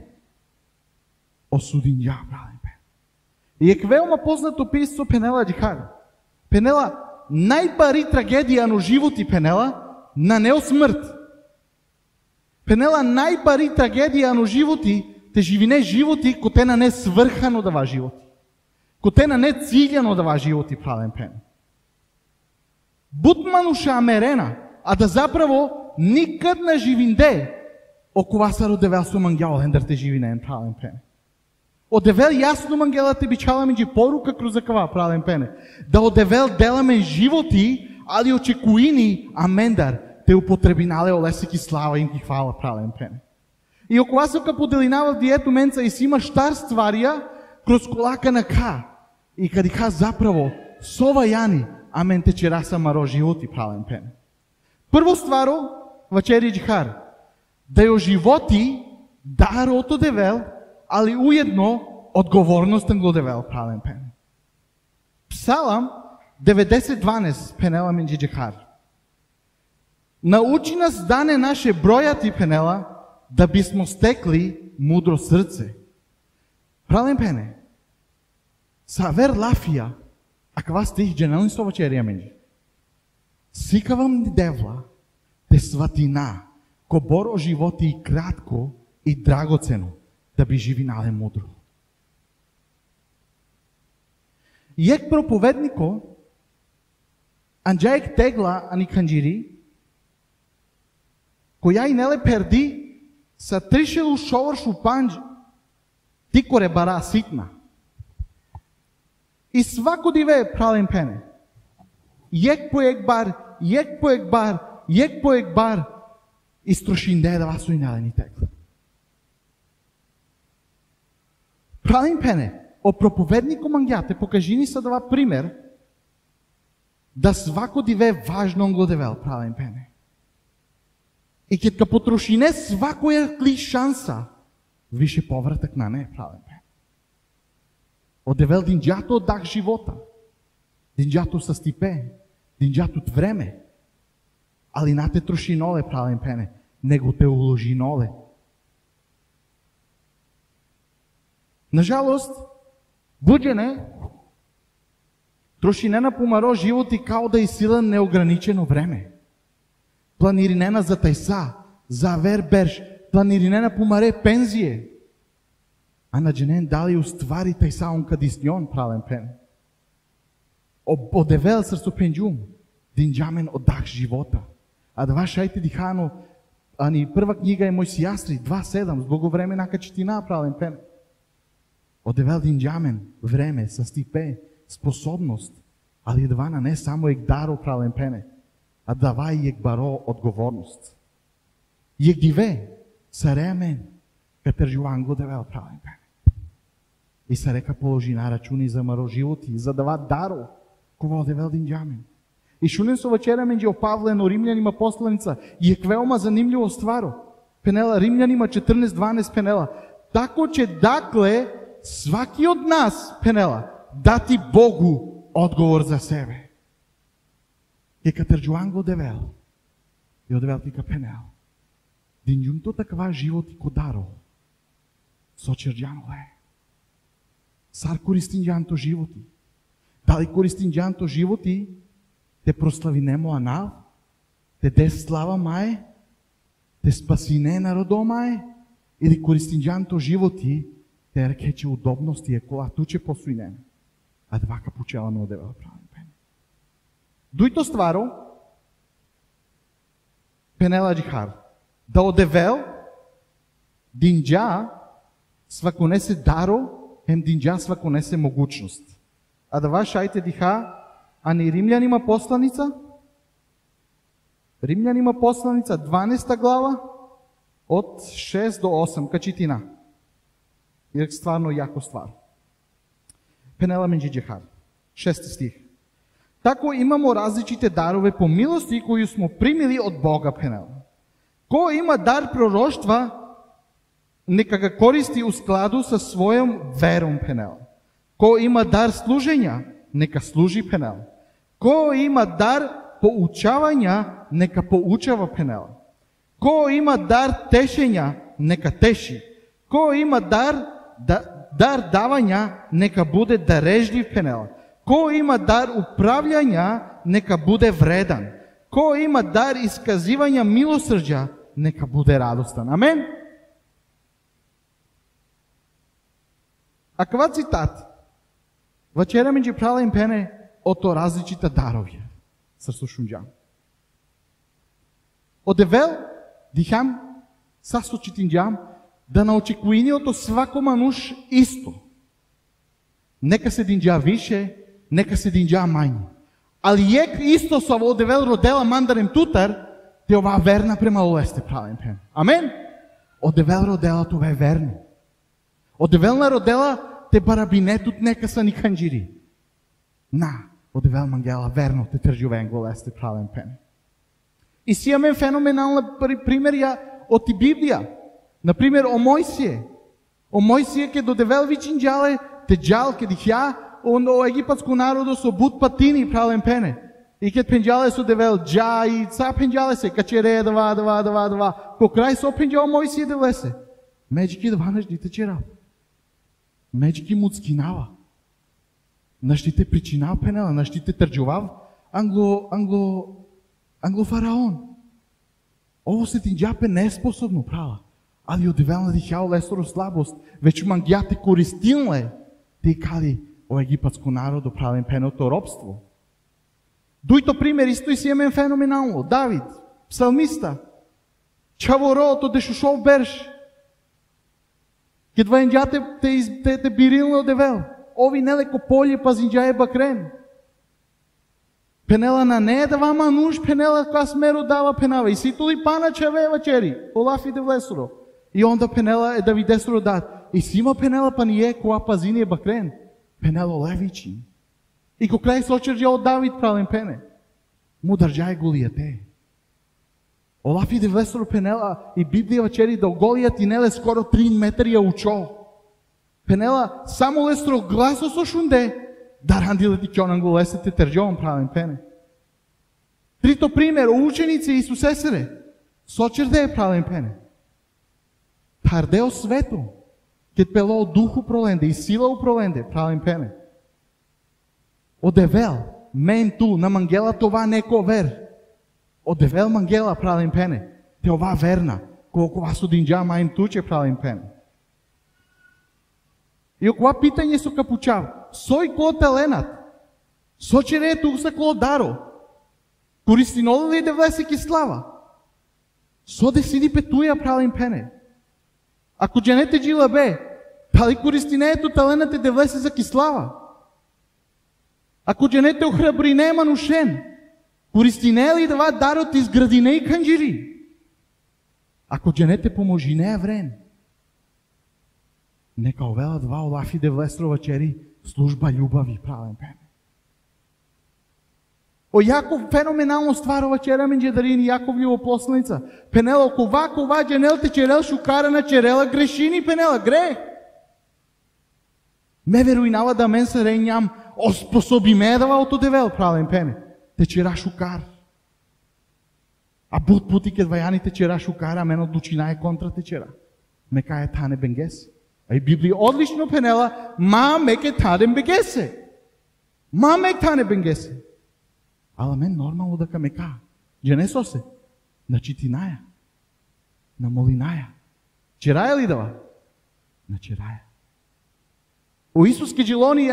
осудинджа, правен пене. И е велма познато писо Пенела Джихар. Пенела, најбари трагедија на животи, Пенела, на нео смрт. Пенела, најбари трагедија на животи, те живине животи, ко те на не сврхано да ва животи. Ко те на не циљано да ва животи, правен пене. Бутмануша амерена, а да заправо никад не живинде, окова са родевел со мангјал, ендер те живинен, правен пене. Одевел јасно мангела те бичала меѓу порука круз акава, правен пене. Да одевел деламе животи, али очекуини, амендар, те употребинале олесеки слава им ги хвала, правен пене. И окова се поделинава в диету менца и си има штар стварија кроз колака на ка. И кади ка заправо, сова јани, амен те чераса маро животи, правен пене. Прво стваро, вачери джихар, да ја животи дарото девел, али уедно одговорностен го девел, правен пене. Псалам 90:12, Пенела менџи джихар. Научи нас дане наше бројати, Пенела, да бисмо стекли мудро срце. Правен пене. Савер лафија, а кава стих дженелни со вачерија менџи. Сикавам девла, те сватина, ко боро животи и кратко, и драгоцено да би живинале мудро. Јек проповеднико, анџајек тегла ани канџири, која и неле перди, са тришелу шоваршу панџ, тикоре бара ситна. И свако диве прален пене. Јек по јек бар, и строшинде да васу и нелени тегла. Прален пене, о проповеднико мангјате, покажи ни са дава пример, да свако диве важно го девел прален пене. И ке ка потрошине свакоја ли шанса, више повратак на не прален пене. Одевел динџато од дах живота, динџато са стипе, динџато од време, али на те трошиноле прален пене, него те уложиноле. Нажалост, буѓене, трошинена помаро животи као да сила неограничено време. Планиринена за тајса, за верберш, планиринена помаре пензие. А наđenен дали уствари тајса он кадиснјон прален пене. Одевел срсо пенџум, динџамен од дах живота. А да шајте дихано, ани прва книга е Мојсијасри, 2:7, збого време на качетина прален пене. Одевел динџамен, време, са стипе, способност, али двана не само ек даро прален пене, а дава и ек баро одговорност. Јек диве, са ремен, Петер Жуан го девел прален пене. И се река положи на рачуни за маро животи, за дава даро, кога одевел динџамен. И шунен со вечера меѓу Павле на Римљанима посланица, и ек веома занимљиво стваро. Пенела, Римљанима 14:12 пенела. Тако че дакле, сваки од нас, пенела, дати Богу одговор за себе. И Петер Жуан го девел. И одевел тика пенел. Динџумто таква животи ко даро. Сочерџанове. Сар користинџанто животи. Дали користинџанто животи те прослави немо анав, те дес слава мај, те спасине народо мај, или користинџанто животи те рекече удобности е кола туче посуинеме. А двака почела не одевел правен пене. Дујто стваро, пенела джихар, да одевел динџа сваконесе даро, хем динџа сваконесе могучност. А да шајте диха, а не Римљанима посланица? Римљанима посланица, 12 глава, од 6 до 8, качитина. Јер стварно јако ствар. Пенела меѓу джихар, 6 стих. Тако имамо различите дарове по милости кои смо примили од Бога, пенела. Кој има дар пророштва, нека ga користи у складу со својом вером, пенела. Кој има дар служења, нека служи, пенела. Кој има дар поучавања, нека поучава, пенела. Кој има дар тешења, нека теши. Кој има дар давања, нека буде дарежлив, пенела. Кој има дар управљања, нека буде вредан. Кој има дар исказивања милосрđа, нека буде радостан. Амен? А кава цитат? Вчера меѓу прален пене ото различите дарови. Срсушунџан. Одевел, дихам, сасочитинџам, да на очекувањето свако мануш исто. Нека се динџа више, нека се динџа мање. Али јек исто со одевел родела мандарем тутар, те ова верна према олесте прален пен. Амен? Одевел родела това е верно. Одевел на родела те барабинетут нека са ни канџири. На, одевел мангела верно те тржувен го лесте прален пен. И си имаме феноменална примерја од Библија. Например, о Мојсие. О Мојсие ке додевел вичинџале, те джал ке дихја, о египатско народо со бут патини прален пене. И ке пенџале со девел джа и са пенџале се, качере два. По крај со пенџал Мојсие девлесе. Меđики 12 дите чера. Меđики муцкинава. Наштите причинав пенела, наштите трџував англо фараон. Ово се тинџапе неспособно права. ali odivela dihjao lesoro slabost, već mangjate koristinle, te kali o egipatsko narodu pravim peното робство. Дујто пример исто и си емен феноменално. Давид, псалмиста, чаворото дешушов берш. Ке двајнđате те бирилно девел. Ови нелеко поле пазинđае бакрен. Пенела на не да вама нуш, пенела ка смеро дава пенава. И си тули пана чавева чери, Олафи де влесоро. И онда пенела е да ви десоро дат. И си има пенела па ние коа пазини е бакрен. Пенело левичи. И ко крај сочерđа од Давид правен пене. Му држај Голијате. Олафи де влесоро пенела и Библија чери да Голијат и неле скоро 3 метри ја учо. Пенела само лестро гласо со шунде. Да рандиле ти кјонан го лесете терđон правен пене. Трито пример, ученици Исус есере. Сочерде е правен пене. Тардео свето. Ket pelo duhu prolenде и сила у проленде, правим пене. Одевел, мен ту, на мангела това неко вер. Одевел мангела правим пене. Те ова верна, колко вас одинджа мајм туче правим пене. И окова питање со капучав, сој кло теленат, со черету са кло даро, користиноло ли де влесе ки слава, со де сиди петуја правим пене. Ако дженете джило бе, дали користинеето таленате де влесе за кислава? Ако дженете охрабрине манушен, користине ли да дарот изградине и канджири? Ако дженете поможине еврен, нека овела два Олафи де влесрова чери служба љубави правен пене. О Јаков феноменално стварова чера менđe дарини Јаковљево посланица. Пенела кова дженелте черел шукара на черела грешини пенела грех. Ме верујнава да мен се рењам оспособи ме да ото девел правен пене. Те чера шукар. А бут пути ке двајаните чера шукара мен одлучина е контра те чера. Ме кај тане бенгес. А и Библија одлично пенела ма меке таден бегесе. Ма мек тане бенгесе. Ала мен нормално да камека. Джене сосе. На читинаја. На молинаја. Чераја ли дава? На чераја. О Исус ке джилони,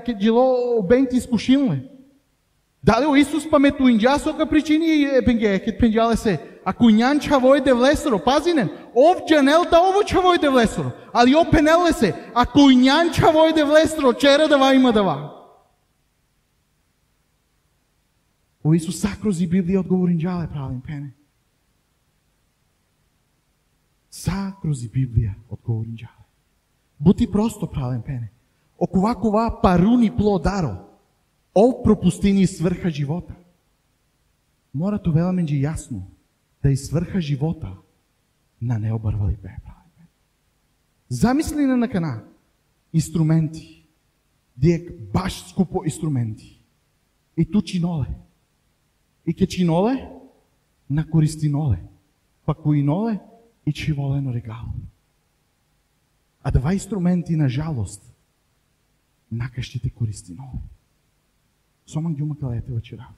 ке джило бенти искушинле. Дали о Исус памету инджасока причини бенге, ке пенджале се. Ако нян чавој де влесоро, пазинен, ов джанел да ово чавој де влесоро. Али о пенеле се, ако нян чавој де влесоро, чера дава има дава. O Isus sakrozi Biblija odgovorinđale pravim pene. Sakrozi Biblija odgovorinđale. Buti prosto pravim pene. Окова паруни плодаро. Ов пропустини сврха живота. Мора то вела менđe јасно да и сврха живота на необарвали бе правим пене. Замисли на кана инструменти. Диек баш скупо инструменти. И ту чиноле. И ке чиноле на користиноле, па коиноле и чиволено регало. А два инструменти на жалост накаштите користиноле. Соман ѓума калете вечера.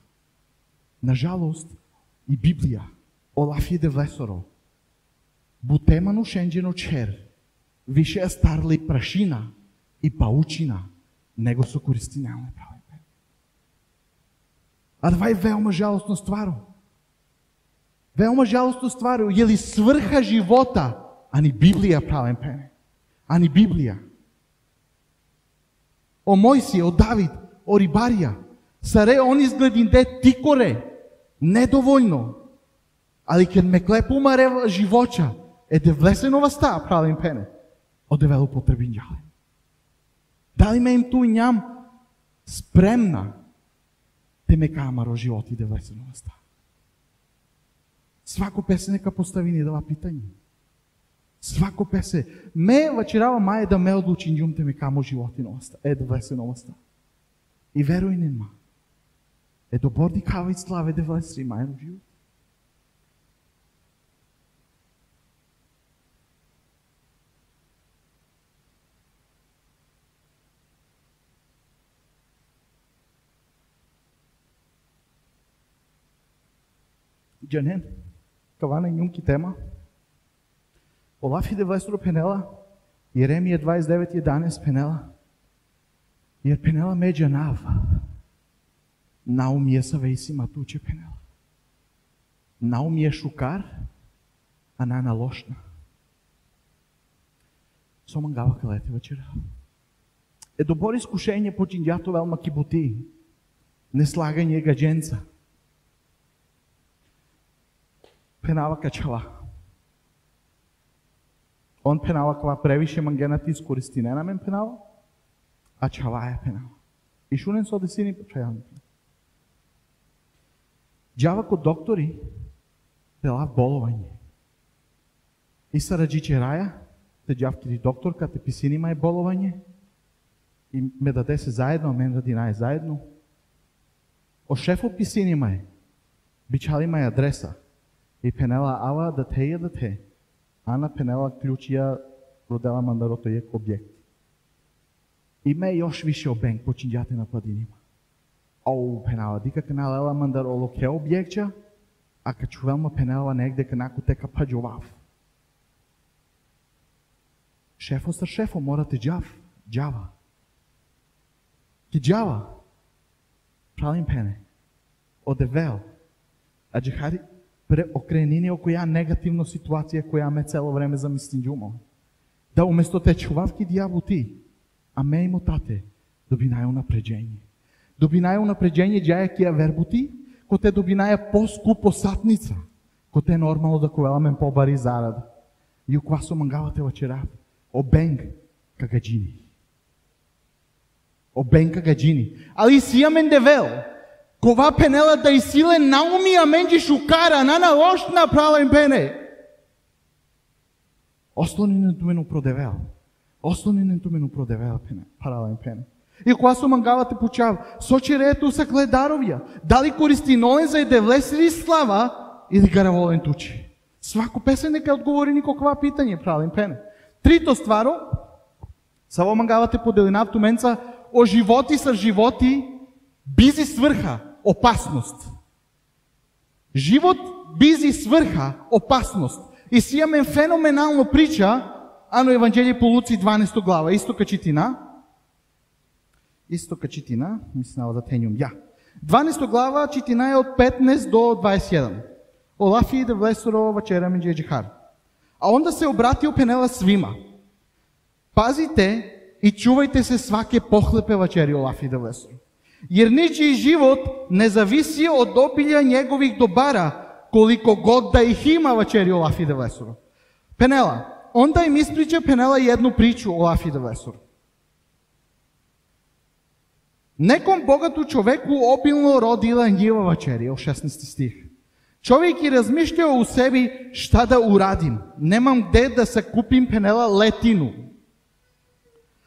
На жалост и Библија, Олафи де влесоро, бутеману шенđено чер, више ја старли прашина и паучина, него со користинелне праве. А това е велма жалостно стваро. Велма жалостно стваро. Е ли сврха живота, а ни Библија правен пене. А ни Библија. О Мојсија, о Давид, о рибарија. Саре он изгледин де тикоре. Недоволно. Али кен ме клепумаре живоча, е де влесенова ста правен пене. О девело потребинјале. Дали ме им ту нјам спремна те ме камаро животи да влесено ста. Свако песе нека постави ни дава питање. Свако песе. Ме вачерава маје да ме одлучи њум те ме камо животи на оста. Е да влесено ста. И веруј нема. Е добор ди кава и славе да влеси мајно живот. Джанен, кава на њумки тема. Олаф иде влесоро Пенела, Јеремија 29:11 Пенела, jer Penela međa nava, naum je sa vejsima tuče Penela. Naum je šukar, a nana lošna. Со мангава калете вечера. Е добро искушение почињато велма кибути, неслагање гадженца. Пенава качава. Он пенава кава превише мангенати искористи не намен пенава, а чава е пенава. И шунен со десини почајан. Джава ко доктори пела боловање. И сараджиче раја, те джавкири докторка, те писинима е боловање, и ме даде се заедно, а мен ради нај заедно. О шефот писинима е, бичалима е адреса, и Пенела ава да те, Ана Пенела клучија родела мандарото јек објект. И ме још више обенк почињате на падинима. Оу, Пенела, дика каналела мандар олоке објекќа, а качувелма Пенела негде канаку тека паджовав. Шефо са шефо, морате джава. Ки джава, правим пене, одевел, а джехари преокренини око ја негативна ситуација која ме цело време замислим джумо. Да уместо те чувавки дијавути, а ме и мотате, добинају напреđenje. Добинају напреđenje джаја кија вербути, ко те добинаја по-скупо сатница, ко те нормално да ковеламен по-бари зарада. И уквасо мангавате вечера, обенг кагаджини. Обенг кагаджини. Али сијамен девел, кова Пенела да исиле наумија менџи шукара, нана лошна прала им пене. Ослонинен тумену продевел. Ослонинен тумену продевел пене, прала им пене. И кога со мангавате почав, сочерето са гледаровија, дали користи нолен за иде влесили слава или гараволен тучи. Свако песен нека одговори никаква питање, прала им пене. Трито стваро, са во мангавате поделинав туменца, о животи са животи, бизи сврха, опасност. Живот бизи сврха, опасност. И си имаме феноменално прича, ано Евангелие по Луци 12 глава, исто качитина, мислам да тенјум, 12 глава, читина е од 15 до 21. Олафи иде влесоро вечера меѓу джихар. А онда се обратил Пенела свима. Пазите и чувајте се сваке похлепе вечери, Олафи иде влесоро. Jer ničiji život ne zavisi od obilja njegovih dobara, koliko god da ih ima, večeri Olaf ide Vesoro. Penela, onda im ispriča Penela jednu priču Olaf ide Vesoro. Nekom bogatu čoveku obilno rodila njiva večeri, 16. stih. Čovjek je razmišljao u sebi šta da uradim, nemam gde da sakupim Penela letinu.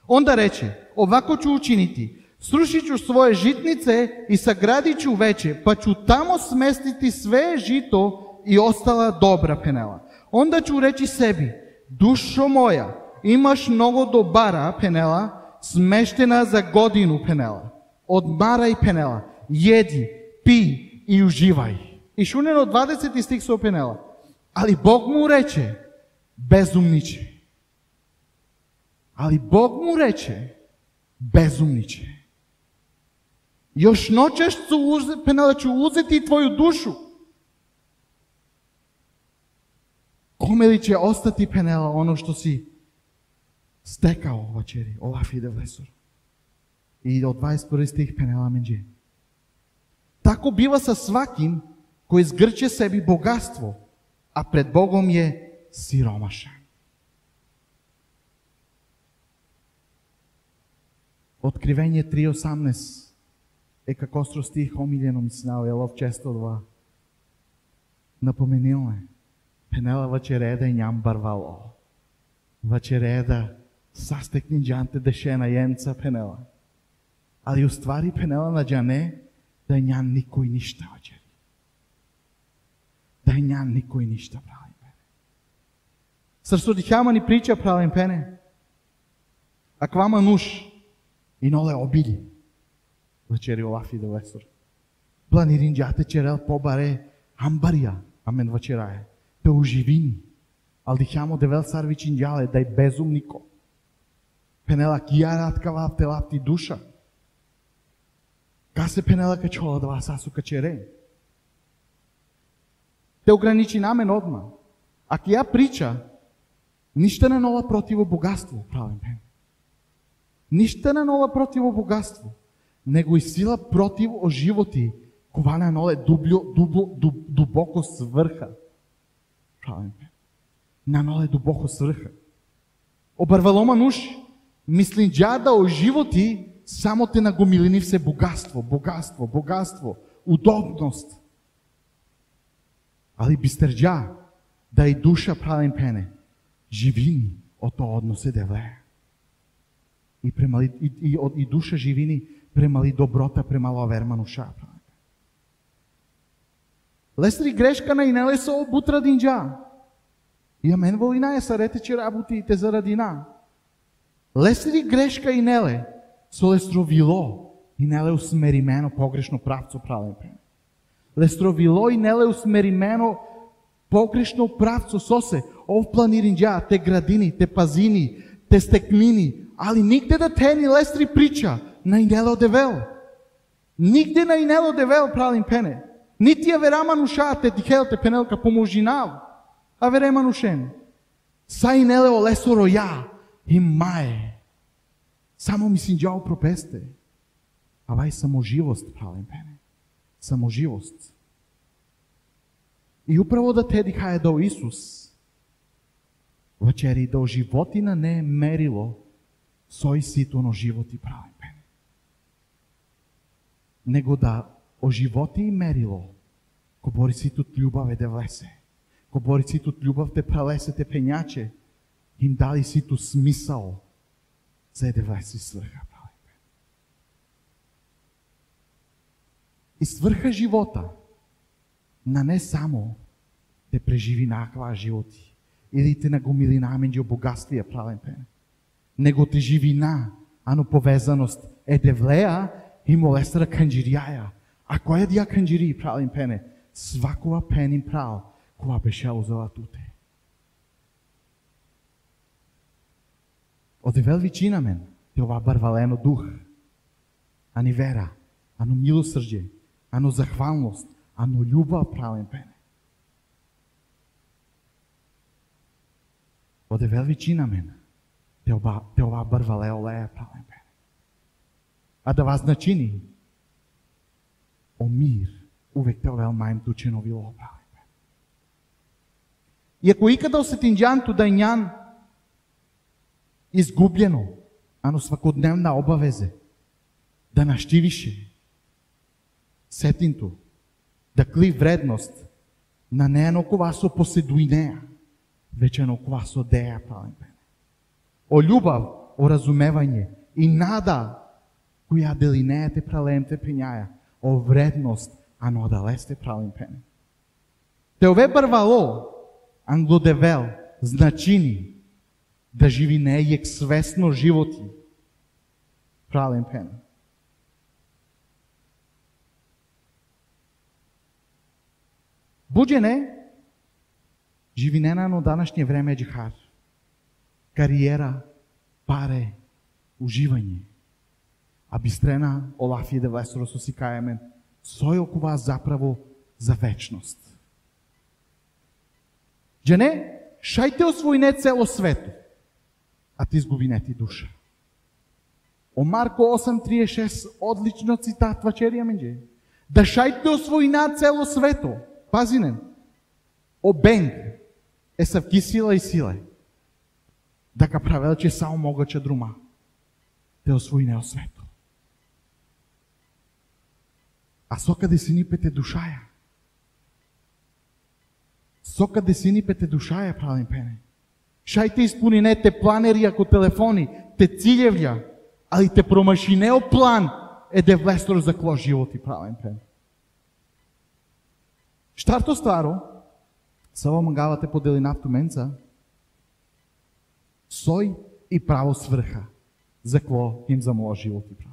Onda reče, ovako ću učiniti, srušit ću svoje žitnice i sagradit ću veće, pa ću tamo smestiti sve žito i ostala dobra Penela. Onda ću reći sebi, dušo moja, imaš mnogo dobara Penela, smeštena za godinu Penela. Odmaraj Penela, jedi, pi i uživaj. I šuneno 20. stih su Penela. Ali Bog mu reče, bezumniče. Ali Bog mu reče, bezumniče. Još noćas Penela ću uzeti tvoju dušu. Kome li će ostati Penela ono što si stekao večeri? Olaf ide Vesor. I od 21. stih Penela menđe. Tako biva sa svakim koji zgrče sebi bogatstvo, a pred Bogom je siromašan. Откривение 3.18 е како остро стих омилено ми снал, елов често два. Напоменил е, Пенела вечереда и ням барвало. Вечереда састекни джанте дешена јенца Пенела. Ali u stvari Penela nađane da je njan nikoj ništa večeri. Da je njan nikoj ništa pravim pene. Srso dihama ni priča pravim pene. A kvama nuš i nole obili. Večeri Olaf ide Vesor. Planirin džate čerel pobare ambarija, amen večeraje. Te uživini. Ал дихамо девел сарвичин јале, дај безумнико. Пенела кијарат кавапте лапти душа. Касе пенела качола да вас асу качере. Те ограничи намен одма. А кија прича, ништа не нола противо богатство, правен пен. Ништа не нола противо богатство, него и сила против о животи, кова не ноле дубоко сврха. Правен пен. На ноле дубоко сврха. Обарвалома нуш, мислин джада о животи, само те нагомилини все богатство, удобност. Али бистерджа, да и душа правен пене, живини од тоа односе девлеја. И душа живини премали доброта, премало вермануша. Лесри грешка на инеле со обутра динджа. И амен волина е сарете че работите зарадина. Лесри грешка инеле со лестровило инеле усмеримено погрешно правцо правен пен. Лестровило инеле усмеримено погрешно правцо сосе, ов планиринджа, те градини, те пазини, те стекнини, али нигде да те ни лестри прича на инело девел. Нигде на инело девел правим пене. Нити ја верама нушате дихелте пенелка поможинав, а верема нушен. Са инеле олесо роја и мае. Само ми синджао пропесте. А вај саможивост правим пене. Саможивост. И управо да те дихае до Исус, вачери да животина не е мерило сој сито на животи правим пене. Него да о животи и мерило, ко бори ситот љубав е да влесе, ко бори ситот љубав те пралесе те пењаче, им дали ситу смисал за е да влесе сврха правим пене. И сврха живота на не само те преживи наква животи, или те нагомили наменџи богатствија правен пене, него те живина, ано повезаност е девлеја и молестра канџиријаја. А која дија канџири правен пене? Свакова пенин прал, кога беше узела туте. Одевел вичина мен, те ова барвалено дух, ани вера, ано милосрđе, ано захвалност, ано љубав правен пене. Одевел вичина мен, те ова барвалео леја правен пене. А да вас начини, о мир, увек те овел мајм тучено вило правен пене. И ако икада осетинџанту да њан изгубljeno, ано свакодневна обавезе, да наштивише сетинту, да кли вредност на неено кова со поседуинеја, веќе на кова со деја правен пене. О љубав, о разумевање и нада, која делинеете пралемте пењаја, о вредност, ано адалесте правен пене. Те ове барвало, англодевел, значини, да живи нејек свесно животи, правен пене. Буџене, живинена на данашње време джихар, кариера, паре, уживање, а бистрена олафија да влесро со си кајамен, сој окува заправо за вечност. Джене, шајте освојне цело свето, а ти изгубине ти душа. О Марко 8.36, одлично цитат вачерија менџе. Да шајте освојна цело свето, пазинен, о бенг, е савки сила и силе, да ка правел че само могаче друма, те освојне о свето. А сокаде си нипете душаја? Сокаде си нипете душаја, правен пене? Шајте испунине те планери ако телефони, те циљевја, али те промашинео план е де влестор за кло животи, правен пене. Штарто старо, само мангавате подели нафту менца, сој и право сврха, за кло им за моја животи, правен.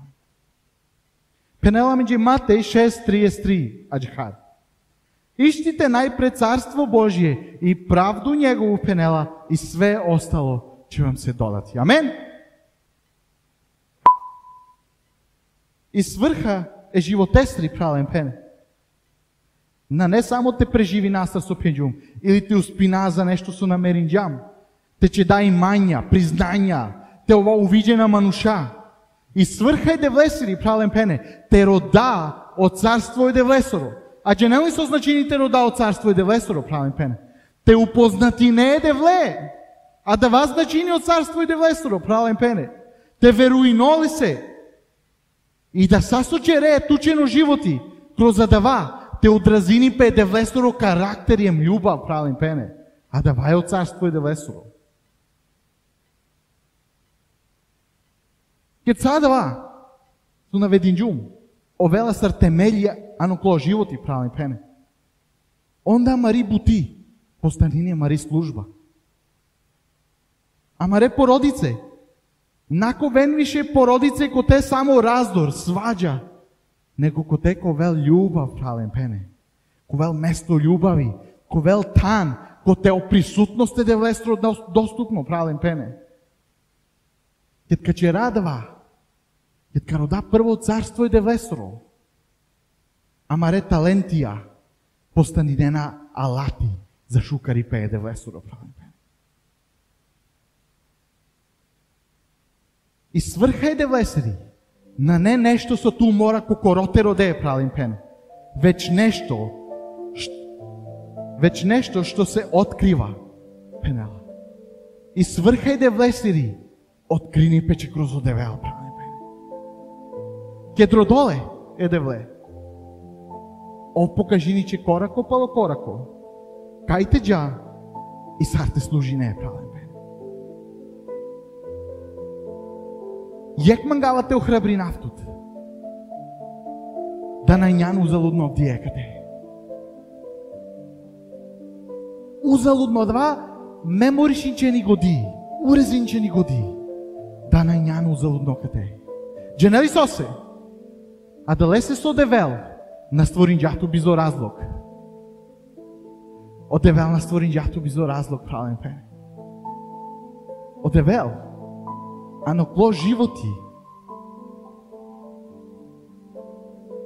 Пенела меѓу Матеј 6.33, аджихад. Ищите најпред царство Божие и правду Негову, Пенела, и све остало ќе вам се додати. Амен. И сврха е животестри, прален Пене. На не само те преживи настар со пенџум, или те успина за нешто со намеринџам, те ќе да имања, признања, те ова увиđена мануша. И сврха е девлесири, прален Пене, те рода од царство и девлесоро. А ќе нели со значените рода од царство и девлесоро, прален Пене? Те упознати не е девле, а да вас значини од царство и девлесоро, прален Пене. Те веруиноли се. И да сасочере тучено животи, кроз задава, те одразини пе девлесоро карактер и љубав, прален Пене. А да вај од царство и девлесоро. Ке цадава, су навединџум, овела сар темелија анокло животи, прален Пене. Онда мари бути, постанине мари служба. А маре породице, нако венвише породице ко те само раздор, сваđа, него ко те ковел љубав, прален Пене. Ковел место љубави, ковел тан, ко те о присутност е девлестро доступно, прален Пене. Кетка ќе радва, кетка рода прво царство е девлестро, а маре талентија, постанидена алати за шукари пее девлестро, прален Пене. И сврха е девлесери, на не нешто со ту мора кокороте роде, прален Пене, веќе нешто што се открива, Пенела. И сврха е девлесери, открини пече кроз одевел, прален Пене. Кедро доле е девле. О покажиниче корако пало корако, кајте джа и сарте служи не, прален Пене. Јек мангавате охрабри нафтут, да најњан узалудно овдиекате. Узалудно два меморишинчени годи, урезинчени годи, да најњан узалудно кате. Дженели сосе, а да лесе со девел, на створинџато бизо разлог. Од девел на створинџато бизо разлог, прален Пене. Од девел, анокло животи,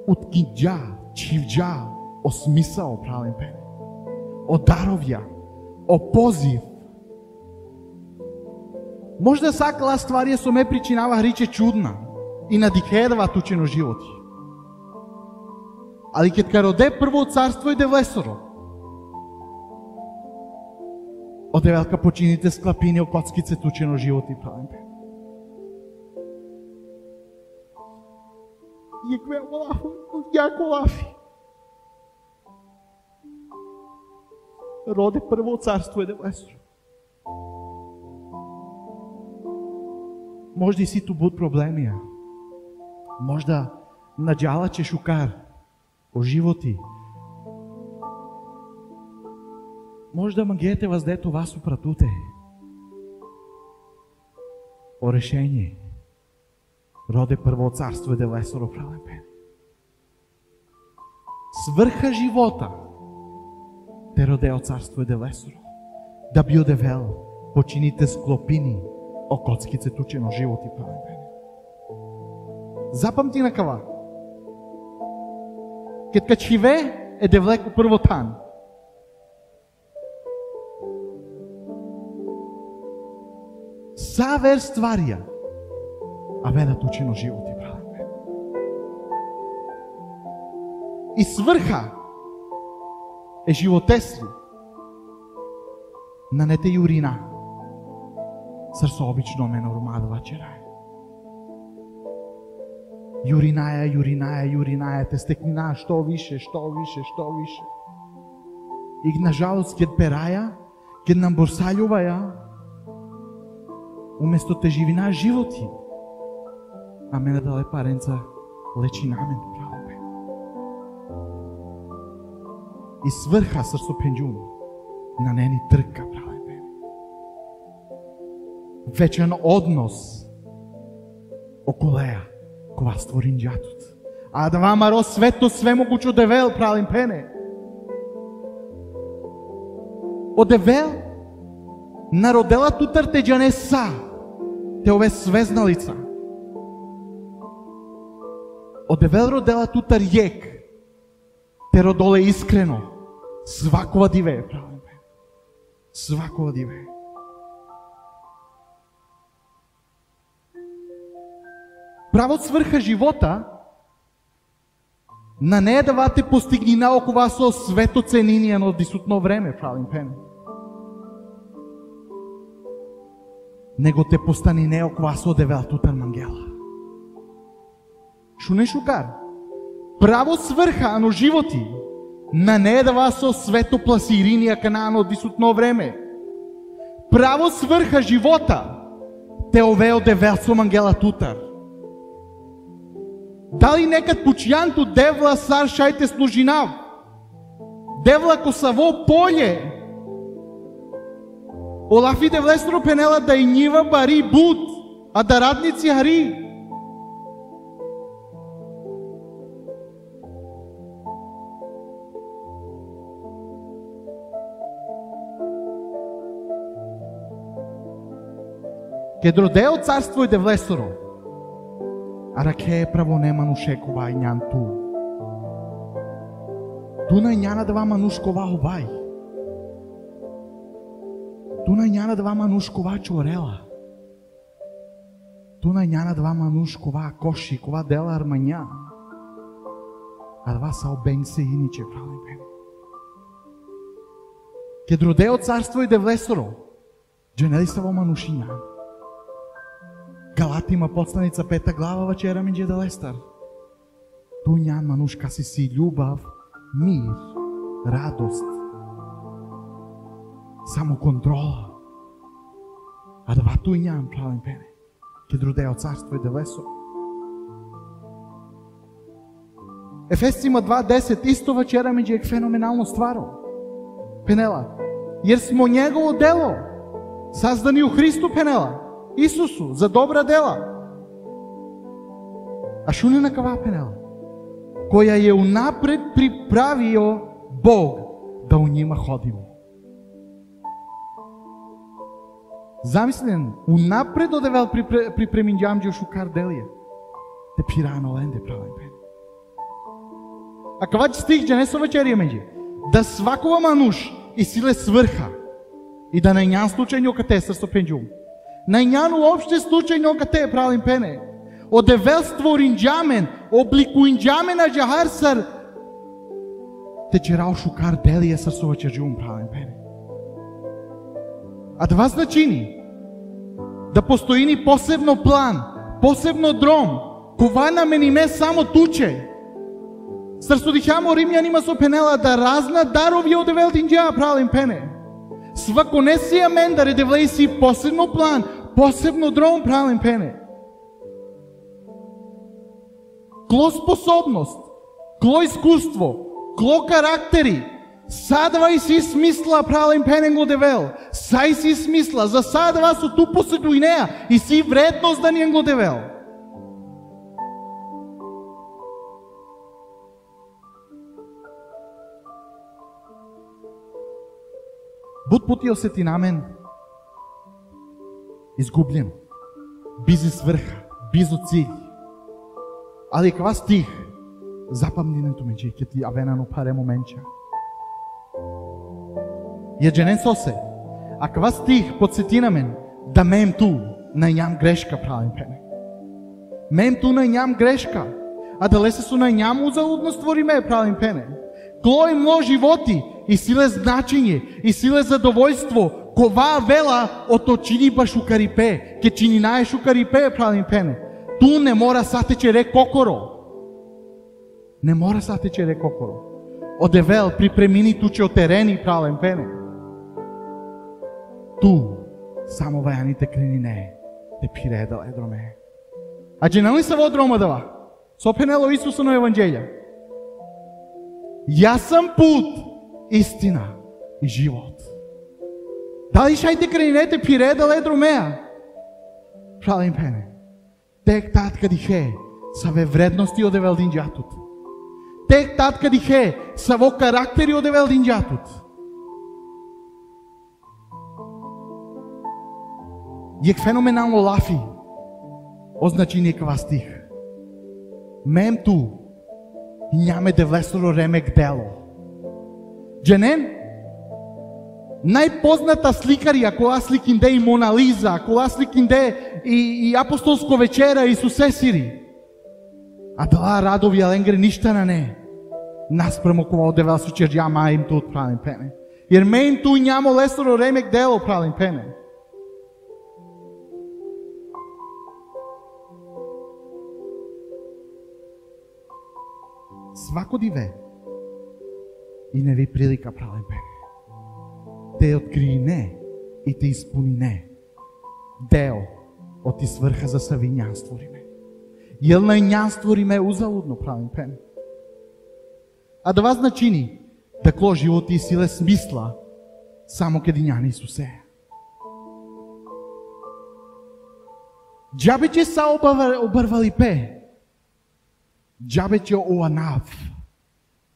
уткиđа, чивđа, о смисао, прален Пене. О даровја, о позив. Можда сакала стварија со ме причинава хриче чудна и надикедава тучено животи. Али кетка роде прво царство и девлесоро, од девелка почините склапини о коцкице тучено животи, прален Пене. Јако лафи. Роде прво царство е девлесоро. Можда и си ту буд проблемија. Можда наđала че шукар о животи. Можда магете воздето вас упратуте. О решење. Роде прво царство е девлесоро, прален Пене. Сврха живота те роде од царство е девлесоро. Да би одевел почините склопини о коцкице тучено животи, прален Пене. Запамти на кава. Кетка чиве е девлеко прво тан. Савер стварија, а веда тучено животи, прален Пене. И сврха е животесли на нете јурина, срсо обично ме нормадова черај. Јуринаја, те стекнина што више. И на жалост кед пераја, кед нам борсаљуваја, уместо те живина животи, а мене да паренца лечи на мен, прален Пене. И сврха срсо пенџум, на нени трка, прален Пене. Вечен однос околеја, кога створинџатот. А да вама ро свето свемогучо девел, прален Пене. Одевел народела тутар те джане са, те ове свезналица. Одевел родела тутар јек, те родоле искрено, свакова диве, правилно. Свакова диве. Правот сврха живота на не да вате постигни наокова со свето цениње на дисутно време, правилно пене. Него те постани неокова со девел тутар мангела. Шо не шукар? Право сврха ано животи на не да вас со свето пласиринија канано дисутно време. Право сврха живота те овео девел со мангела тутар. Дали некад пучјанту девла сар шајте служинав? Девла косаво поле. Олафи девлестро пенела да и нива бари буд, а да радници хари. Ке дродео царство и девлесоро, а раке право нема нушекова и нян ту. Туна няна да вама нушкова обај. Туна няна да вама нушкова чорела. Туна няна да вама нушкова коши, кова дела армања. А да вас обең се иниче правни пени. Ке дродео царство и девлесоро, дженели се во манушиња. Галатима подстаница 5 глава вачера минđe да лестар. Ту нян манушка си љубав, мир, радост, самоконтрола. А да вату нян правен пене, ке друдео царство и девлесо. Ефесцима 2.10 исто вачера минđe е феноменално стваро. Пенела, јер смо негово дело, создани у Христу пенела. Исусу, за добра дела. А шо не накава пенела? Која е унапред приправио Бог да у њима ходимо. Замислен, унапред одевел припреминđамđe шукар делија. Те пирано ленде правен пен. А кавач стих джане со вечерија меѓе. Да свакова мануш и силе сврха и да не нян случајно кате срсо пенđум. Најњану опште случајно кате правим пене. Одевел створинđамен, обликуинđамен на джахарсар. Те черао шукар делија срсова чержум правим пене. А два значини. Да постоини посебно план, посебно дром, кова на мениме само туче. Срсо дихамо римјанима со пенела да разна дарови одевел динđа правим пене. Свако не си амен да редевлеј си посебно план, посебно дром правим пене. Кло способност, кло искуство, кло карактери, садва и си смисла правим пене го девел. Сај си смисла, за садва со ту поседу и неа и си вредност да ни го девел. Буд пути осети на мен изгублен, бизи сврха, бизо цилј. Али кава стих, запамненето меđe, ке ти авенано паре моментча. Ја дженен сосе, а кава стих подсети на мен, да мем ту најням грешка правим пене. Мем ту најням грешка, а да лесе су најням узалудно створиме правим пене. Клој мно животи, и силе значење, и силе задоволство, кова вела ото чини ба шукарипе, ке чини нај шукарипе правим пене. Ту не мора сатече ре кокоро. Не мора сатече ре кокоро. Одевел припремини туче од терени правим пене. Ту само вајаните крени не, те пиредал едроме. А дженали се во дрома дава, со пенело Исуса на Евангелија. Јас сам пут, истина и живот. Дали шајте кренете пиреда ледромеа? Правим пене. Тек татка дихе са ве вредности одевел динđатут. Тек татка дихе са во карактери одевел динđатут. Јек феноменално лафи, означи некава стих. Мем ту, њаме де влесоро ремек дело. Дженен, најпозната сликарија која сликинде и Мона Лиза, која сликинде и апостолско вечера и Сусесири. А дала Радови Аленгре ништа на не. Наспремо кога одевел со черџама им тут правим пене. Jer men tu njamo lesoro remek delo pravim pene. Svako divе и не ви прилика правим пене. Те откри не и те испуни не. Дел од ти сврха за савињанствориме. Јел најњанствориме узалудно правим пене. А да вас начини да кло живот и силе смисла само кедињани Исусе. Джабе ќе са обрвали пе, джабе ќе оанав,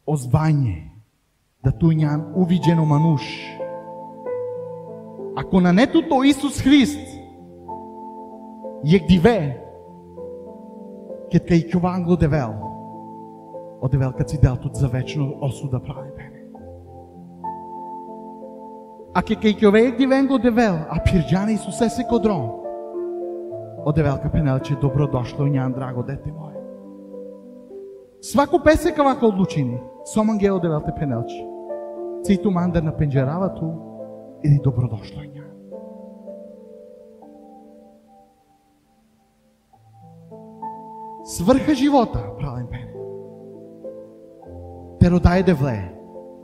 озвање, да туњан увиđено мануш. Ако на нетото Исус Христ јек диве, кет кај Јовангло девел, одевел кад си дел тут за вечно осуда прави пене. А ке кај човек дивенго девел, а пирџани Исусе се кодрон, одевел ка пенелче добро дошло њан драго дете моје. Свако песека вака одлучини, соман ге одевел те пенелче. Циту мандер на пенџеравату или добро дошло њан. Сврха живота правим пене. Те родај девле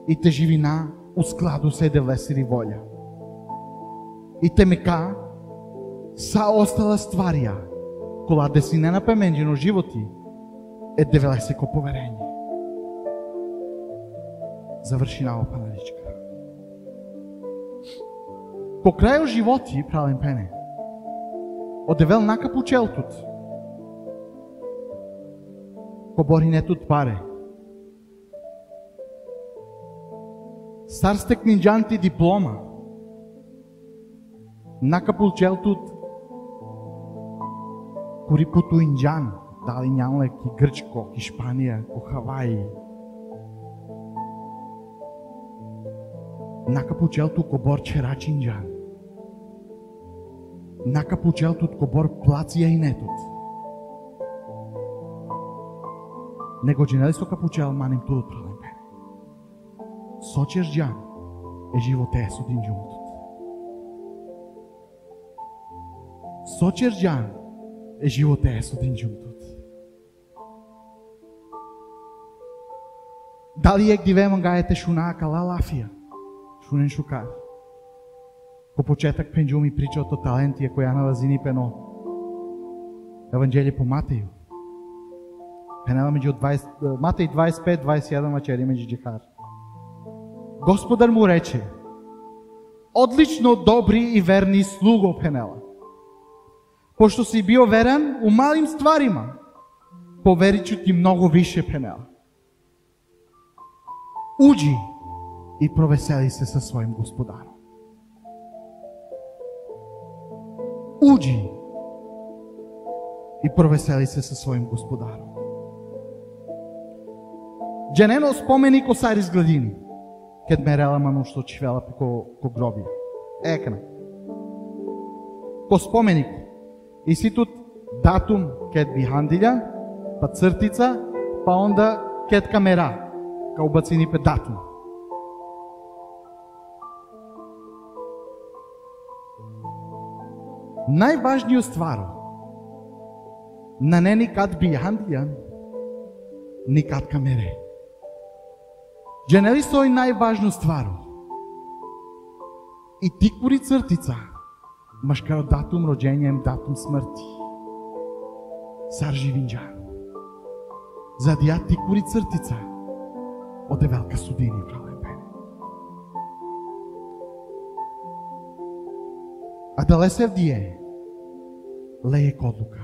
и те живина у складу се девле сири волја. И те мека са остала стварија, кола де си не напеменџено животи, е девле се ко поверење. Заврши на опаналичка. По крају животи, правим пене, одевел накапу челтут, ко бори нетут паре, Сарсте книнџанти диплома, накапул челтут, кури путу инџан, дали њанле ки Грчко, ки Шпанија, ко Хаваи. Накапул челтут ко бор черачинџан, накапул челтут ко бор плација и нетут. Него дженели со капучел маним тут правим пене. Со черџан е животе со динџумтут. Со черџан е животе со динџумтут. Дали ек дивеман гаете шунаа кала лафија, шунен шукар. По почетак пенџуми прича о талентија која налазини пено. Евангелие по Матеју. Пенела меѓу Матеј 25-21 мачери меѓу джихар. Господар му рече: одлично, добри и верни слуго, Пенела. Пошто си био верен у малим стварима, поверичу ти многу више, Пенела. Уđi и провесели се со својим Господаром. Уđi и провесели се со својим Господаром. Дженено спомени ко сари зградини, кед мерела ману што чивела ко гробија. Екна. Ко споменик, и си тут датум кед бихандилја, па цртица, па онда кед камера, ка убацини пе датум. Најважниот стваро, на не никад бихандилја, никад камере. Дженели сој најважно стваро. И ти кури цртица, машкаро датум роđenjem, датум смрти. Сар живинџан. Зади ја ти кури цртица, оде велка судини правен пене. А да лесев дие, леје кодлука.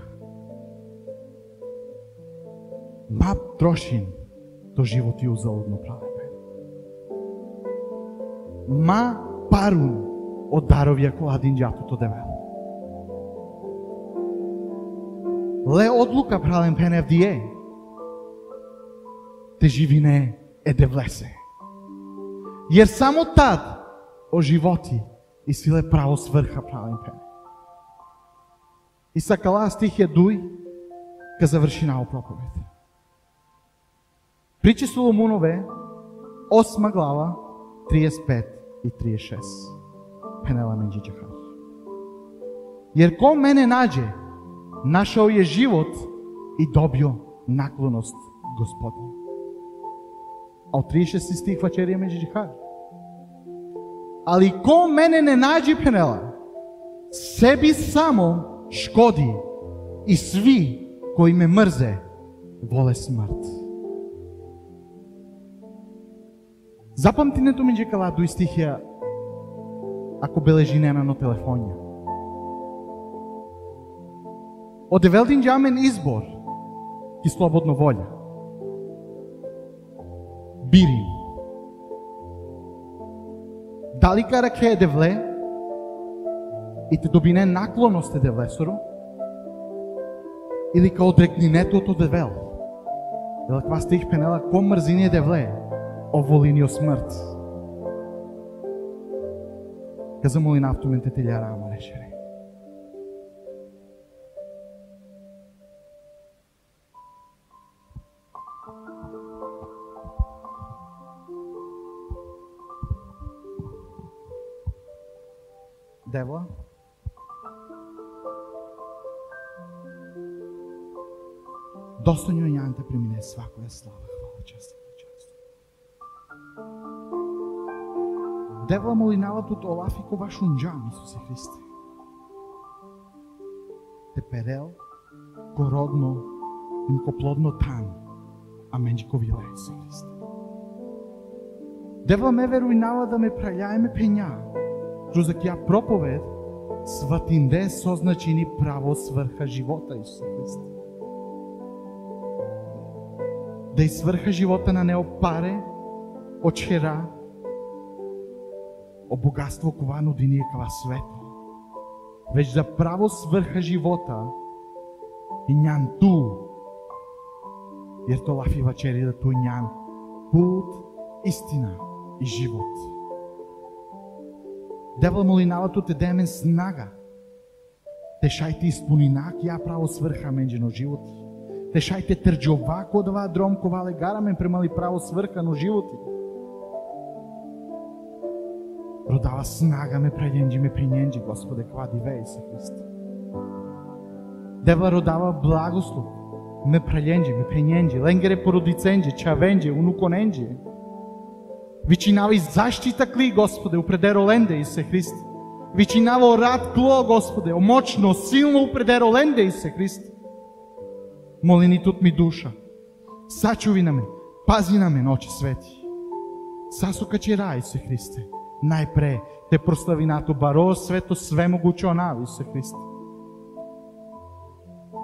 Мап трошин, то живот и узалудно правен. Ма парун од даровија која динџатото девел. Ле одлука прален пенев дие. Те живине е де влесе. Јер само тад о животи и силе право сврха прален пенев. И сакала стих е дуј ка заврши на проповед. Причи Соломонове 8 глава 35 и 36. Пенела менџи џахар. Јер ко мене наđe, нашао е живот и добио наклоност Господня. А од 36 стих вачерија менџи џахар. Али ко мене не наđe, Пенела, себи само шкоди и сви кои ме мрзе воле смрт. Запамтинето ми кала дуј стихија ако бележи нема на телефонја. Оде велдин џамен избор и слободно волја. Бири. Дали караке е девле и те добине наклоност е девлесоро или ка одрекнинето од девел. Дела ква стих Пенела ко мрзини е девле оволинио смрт. Каза моли на автоменте телјара ама решере. Девла, достојно јан те премине свакоја слава, хвала, чест и чест. Девла молинава тут Олафи ко ваш унџам, Исусе Христе. Те перел, ко родно, им ко плодно тан, а менџи ко вила, Исусе Христе. Девла ме веруинава да ме праљаеме пења, kroz ја проповед, сватинде созначени право сврха живота, Исусе Христе. Да и сврха живота на нео паре, очера, о богатство кова нудини кава свето. Веќе да право сврха живота и њан ту, јер то лафи вачери да ту њан пут, истина и живот. Девол молинава ту те демен снага. Те шајте испунинак ја право сврха менџено животи. Те шајте трџова кодова дром ковале гарамен премали право сврха но животи. Родава снага ме прељенџи ме принјенџи, Господе, квади веј се Христе. Девла родава благослов, ме прељенџи, ме принјенџи, ленгере породиценџи, чавенџи, унуконенџи. Вичинава и заштита кли, Господе, упредеро ленде, Исе Христе. Вичинава рад кло, Господе, мочно, силно упредеро ленде, Исе Христе. Молини тут ми душа, сачуви на мен, пази на мен, Оче свети. Сасока че рај, Исе Христе. Најпре те прослави нато баро свето свемогучо нави, Исе Христе.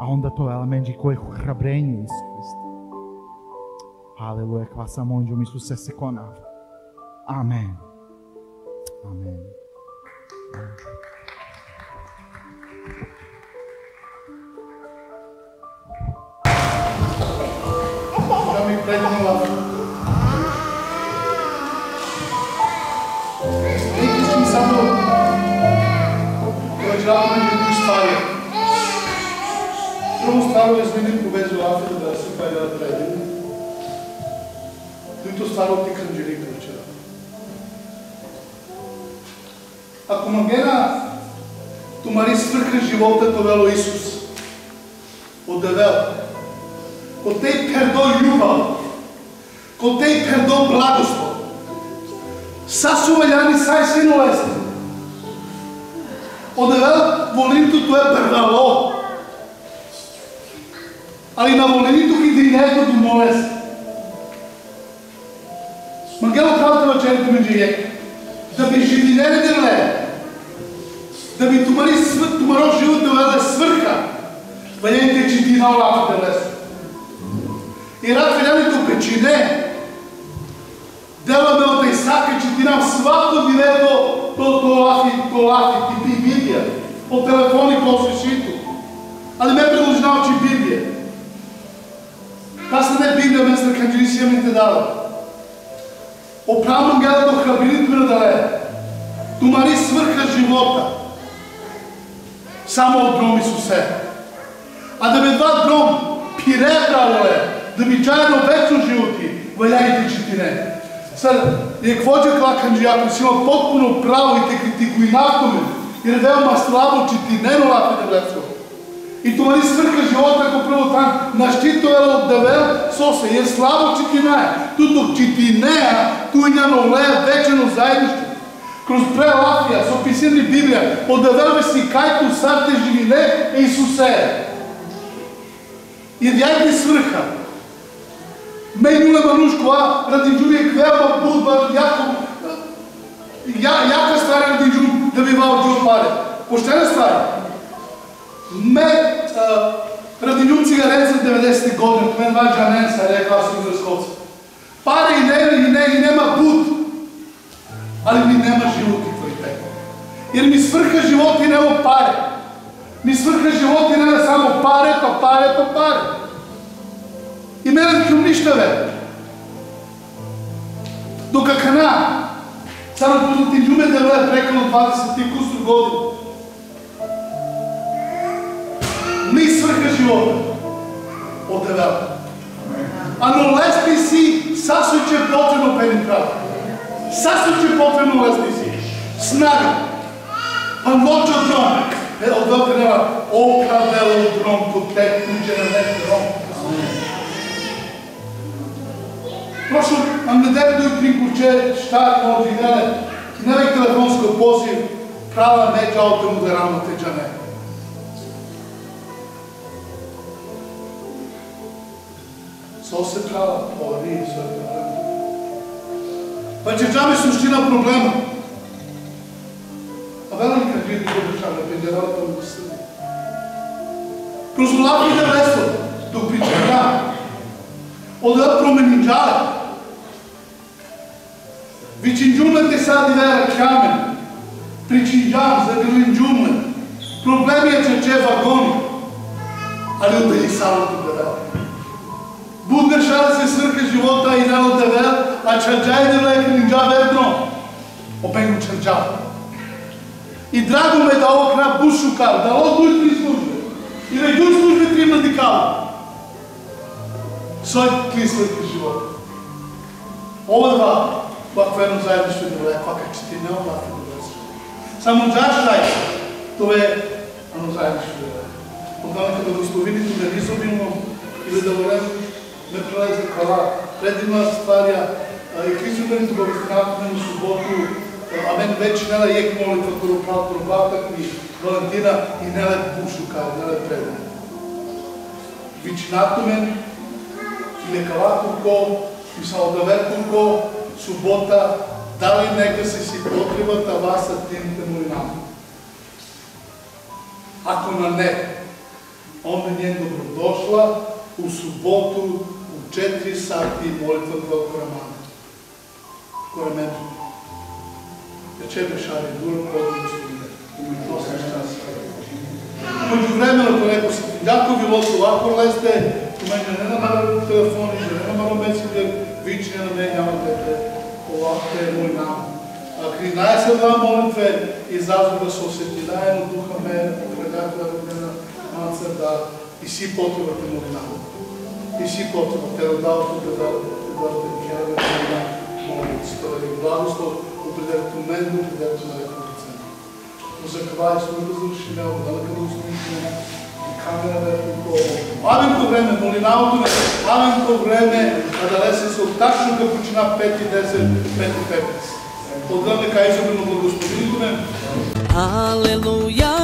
А онда тоа менџи кој храбрење, Исе Христе. Алелуја, ква само онџо ми Исусе се конав. Амен. Амен. Да ми преднува. Искам само да кажам некои ствари. Прво стваро е змени повезуваат да се кајдат преден. Туито стваро ти канџелика вчера. Ако магена тумари сврха живота повело Исус, одевел, ко теј пердо љубав, ко теј пердо благослов, сасува јани сај синовести. Одевел волинто тоа е пердало, али на волинито хидринето думовес. Магело правата вечерите меѓу јек, да би живинеле девле, да би тумаро живот девле сврха, вајаните читина олафи девле. И рад велјаните печине, дела ме од Исака, читинам свако динето, то олафи, ти би видија, по телефони по сушито. Али ме предложнава, че би не Библија место кај Исијамите дала. Оправдам гела до храбринит ме надале. Тумари сврха живота. Само од дром Исусе. А да ме два дром пире праволе, да ми джаедно вечно животи, валяјте четине. Sad, je vođa klakanđi, ako si ima potpuno pravo i te kritikuj na tome, jer je veoma slabo čiti, ne nolate da vleco. I to mani svrha života ako prvo tam naštitovelo od devel, sose, jer slabo čiti naje. Tu dok čiti neja, tu je njano leja večeno zajedništvo. Kroz prelafija, s opisani Biblija, od develve si kajtu sad te živine Isuse. Jer jajte svrha. Менјуле манушкова ради џувек веома будба јака ствари ради џув да би имал џув паре. Поштена ствари. Ради џув цигарет за 90 години, мен ваđa Ненса рекла со изразковца. Паре и нема буд, али ми нема живот и квалитет. Jer mi svrha života i nема паре. Mi svrha života i nема само паре, па паре, па паре. И мене към ништа ве. Дока кана, само да ти џуме да вле прекано 20 и кусор години. Ми сврха живота. Од девел. Ано лесни си, сасоче потребно пенетрат. Сасоче потребно лесни си. Снага. А ноча дром. Од велка нема. Окравело дром, кod те куđe на нек дром. Prošlo nam nedeljno i prikuće šta može ne telefonsko poziv prava neđa o temu da ravnoteđa ne. So se prava, ovo nije sve problema. Pa će džame suština problema. A velika ljudi podržava penđerala tomu u Srbiji. Kroz ulapite veslo, dok pričekam, odavljati promeni džale. Vicin džumle te sad i vera kamen. Pričin džam za grlin džumle. Problem je čeče vagoni. Ali udeli samo tu devel. Bud dešava se svrha života i nelo devel, a čađaj devle grlin dža vedno. Openju čađa. I drago me da ovo kraj bušu kar, da ovo duj tri službe. I da duj službe tri radikala. Soj tri svrha života. Ova dva бакверно заедништво да влезе, пак че ти не обафи да влезе. Само джаштай, това е ано заедништво да влезе. Отдавна като благословението да изобилно или да влезе, не прелезе кала. Предимна стваря и Христоването благословението на суботу, амен вече нела ек молитва, коро прав пробавтак ми Валентина и нела пушука, нела преден. Вичината мен, и лекалато ко, и салдаверко ко, субота, дали нека си потребата вас са тимите молинам. Ако на не, onda njen dobrodošla u subotu u 4 sati molitva dva koramena. Ja čebe šari dur, podno stine. Umeđu čas. Umeđu vremena to neko si, jako bilo to ovako leste, u mene ne namara telefoni, ne namara messenger, vične na me, jamate ovakve molinam. Кри најседна молитве изазова со осетинајно духа ме, предатела родена маца да и си потребате молинам. И си потребате родалото да хераме на молитвата. И благослов определето мен, определето на рекордица. Но за това е сме разрушиме, отдалека да услушиме и камера да е толкова. Аменко време, молинамото не, аменко време, а да лесе се от тачно капучина 5:10, 5:15. Отдавна кај изобилно благословението ме. Алелуја.